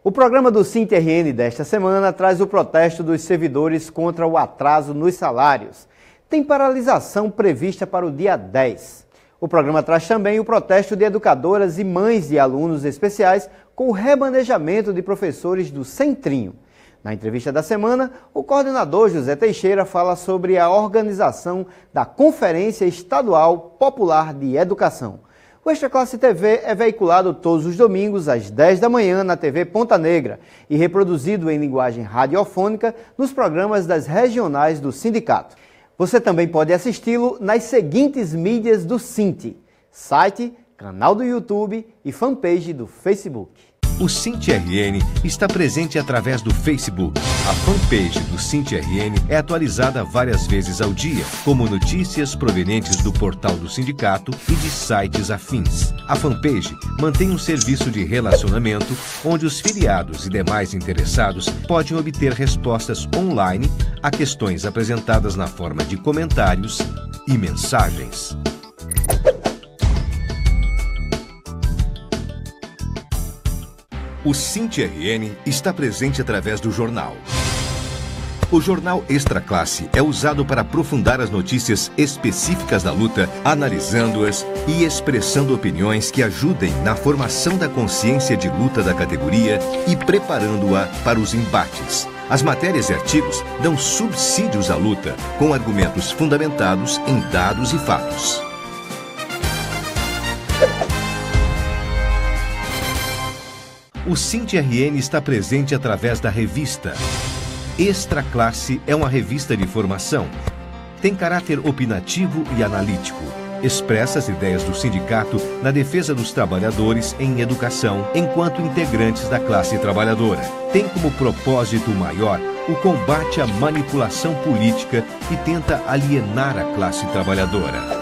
O programa do SINT-RN desta semana traz o protesto dos servidores contra o atraso nos salários. Tem paralisação prevista para o dia 10. O programa traz também o protesto de educadoras e mães de alunos especiais com o remanejamento de professores do Centrinho. Na entrevista da semana, o coordenador José Teixeira fala sobre a organização da Conferência Estadual Popular de Educação. O Extra Classe TV é veiculado todos os domingos às 10 da manhã na TV Ponta Negra e reproduzido em linguagem radiofônica nos programas das regionais do sindicato. Você também pode assisti-lo nas seguintes mídias do SINT: site, canal do YouTube e fanpage do Facebook. O SINT-RN está presente através do Facebook. A fanpage do SINT-RN é atualizada várias vezes ao dia, como notícias provenientes do portal do sindicato e de sites afins. A fanpage mantém um serviço de relacionamento onde os filiados e demais interessados podem obter respostas online a questões apresentadas na forma de comentários e mensagens. O SINT-RN está presente através do jornal. O jornal Extra Classe é usado para aprofundar as notícias específicas da luta, analisando-as e expressando opiniões que ajudem na formação da consciência de luta da categoria e preparando-a para os embates. As matérias e artigos dão subsídios à luta, com argumentos fundamentados em dados e fatos. O SINT-RN está presente através da revista. Extra Classe é uma revista de formação. Tem caráter opinativo e analítico. Expressa as ideias do sindicato na defesa dos trabalhadores em educação, enquanto integrantes da classe trabalhadora. Tem como propósito maior o combate à manipulação política e tenta alienar a classe trabalhadora.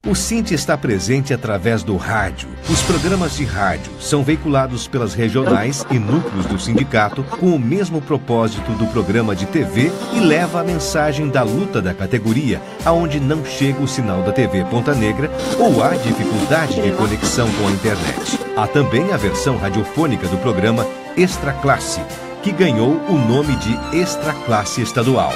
O SINT está presente através do rádio. Os programas de rádio são veiculados pelas regionais e núcleos do sindicato com o mesmo propósito do programa de TV e leva a mensagem da luta da categoria aonde não chega o sinal da TV Ponta Negra ou há dificuldade de conexão com a internet. Há também a versão radiofônica do programa Extra Classe, que ganhou o nome de Extra Classe Estadual.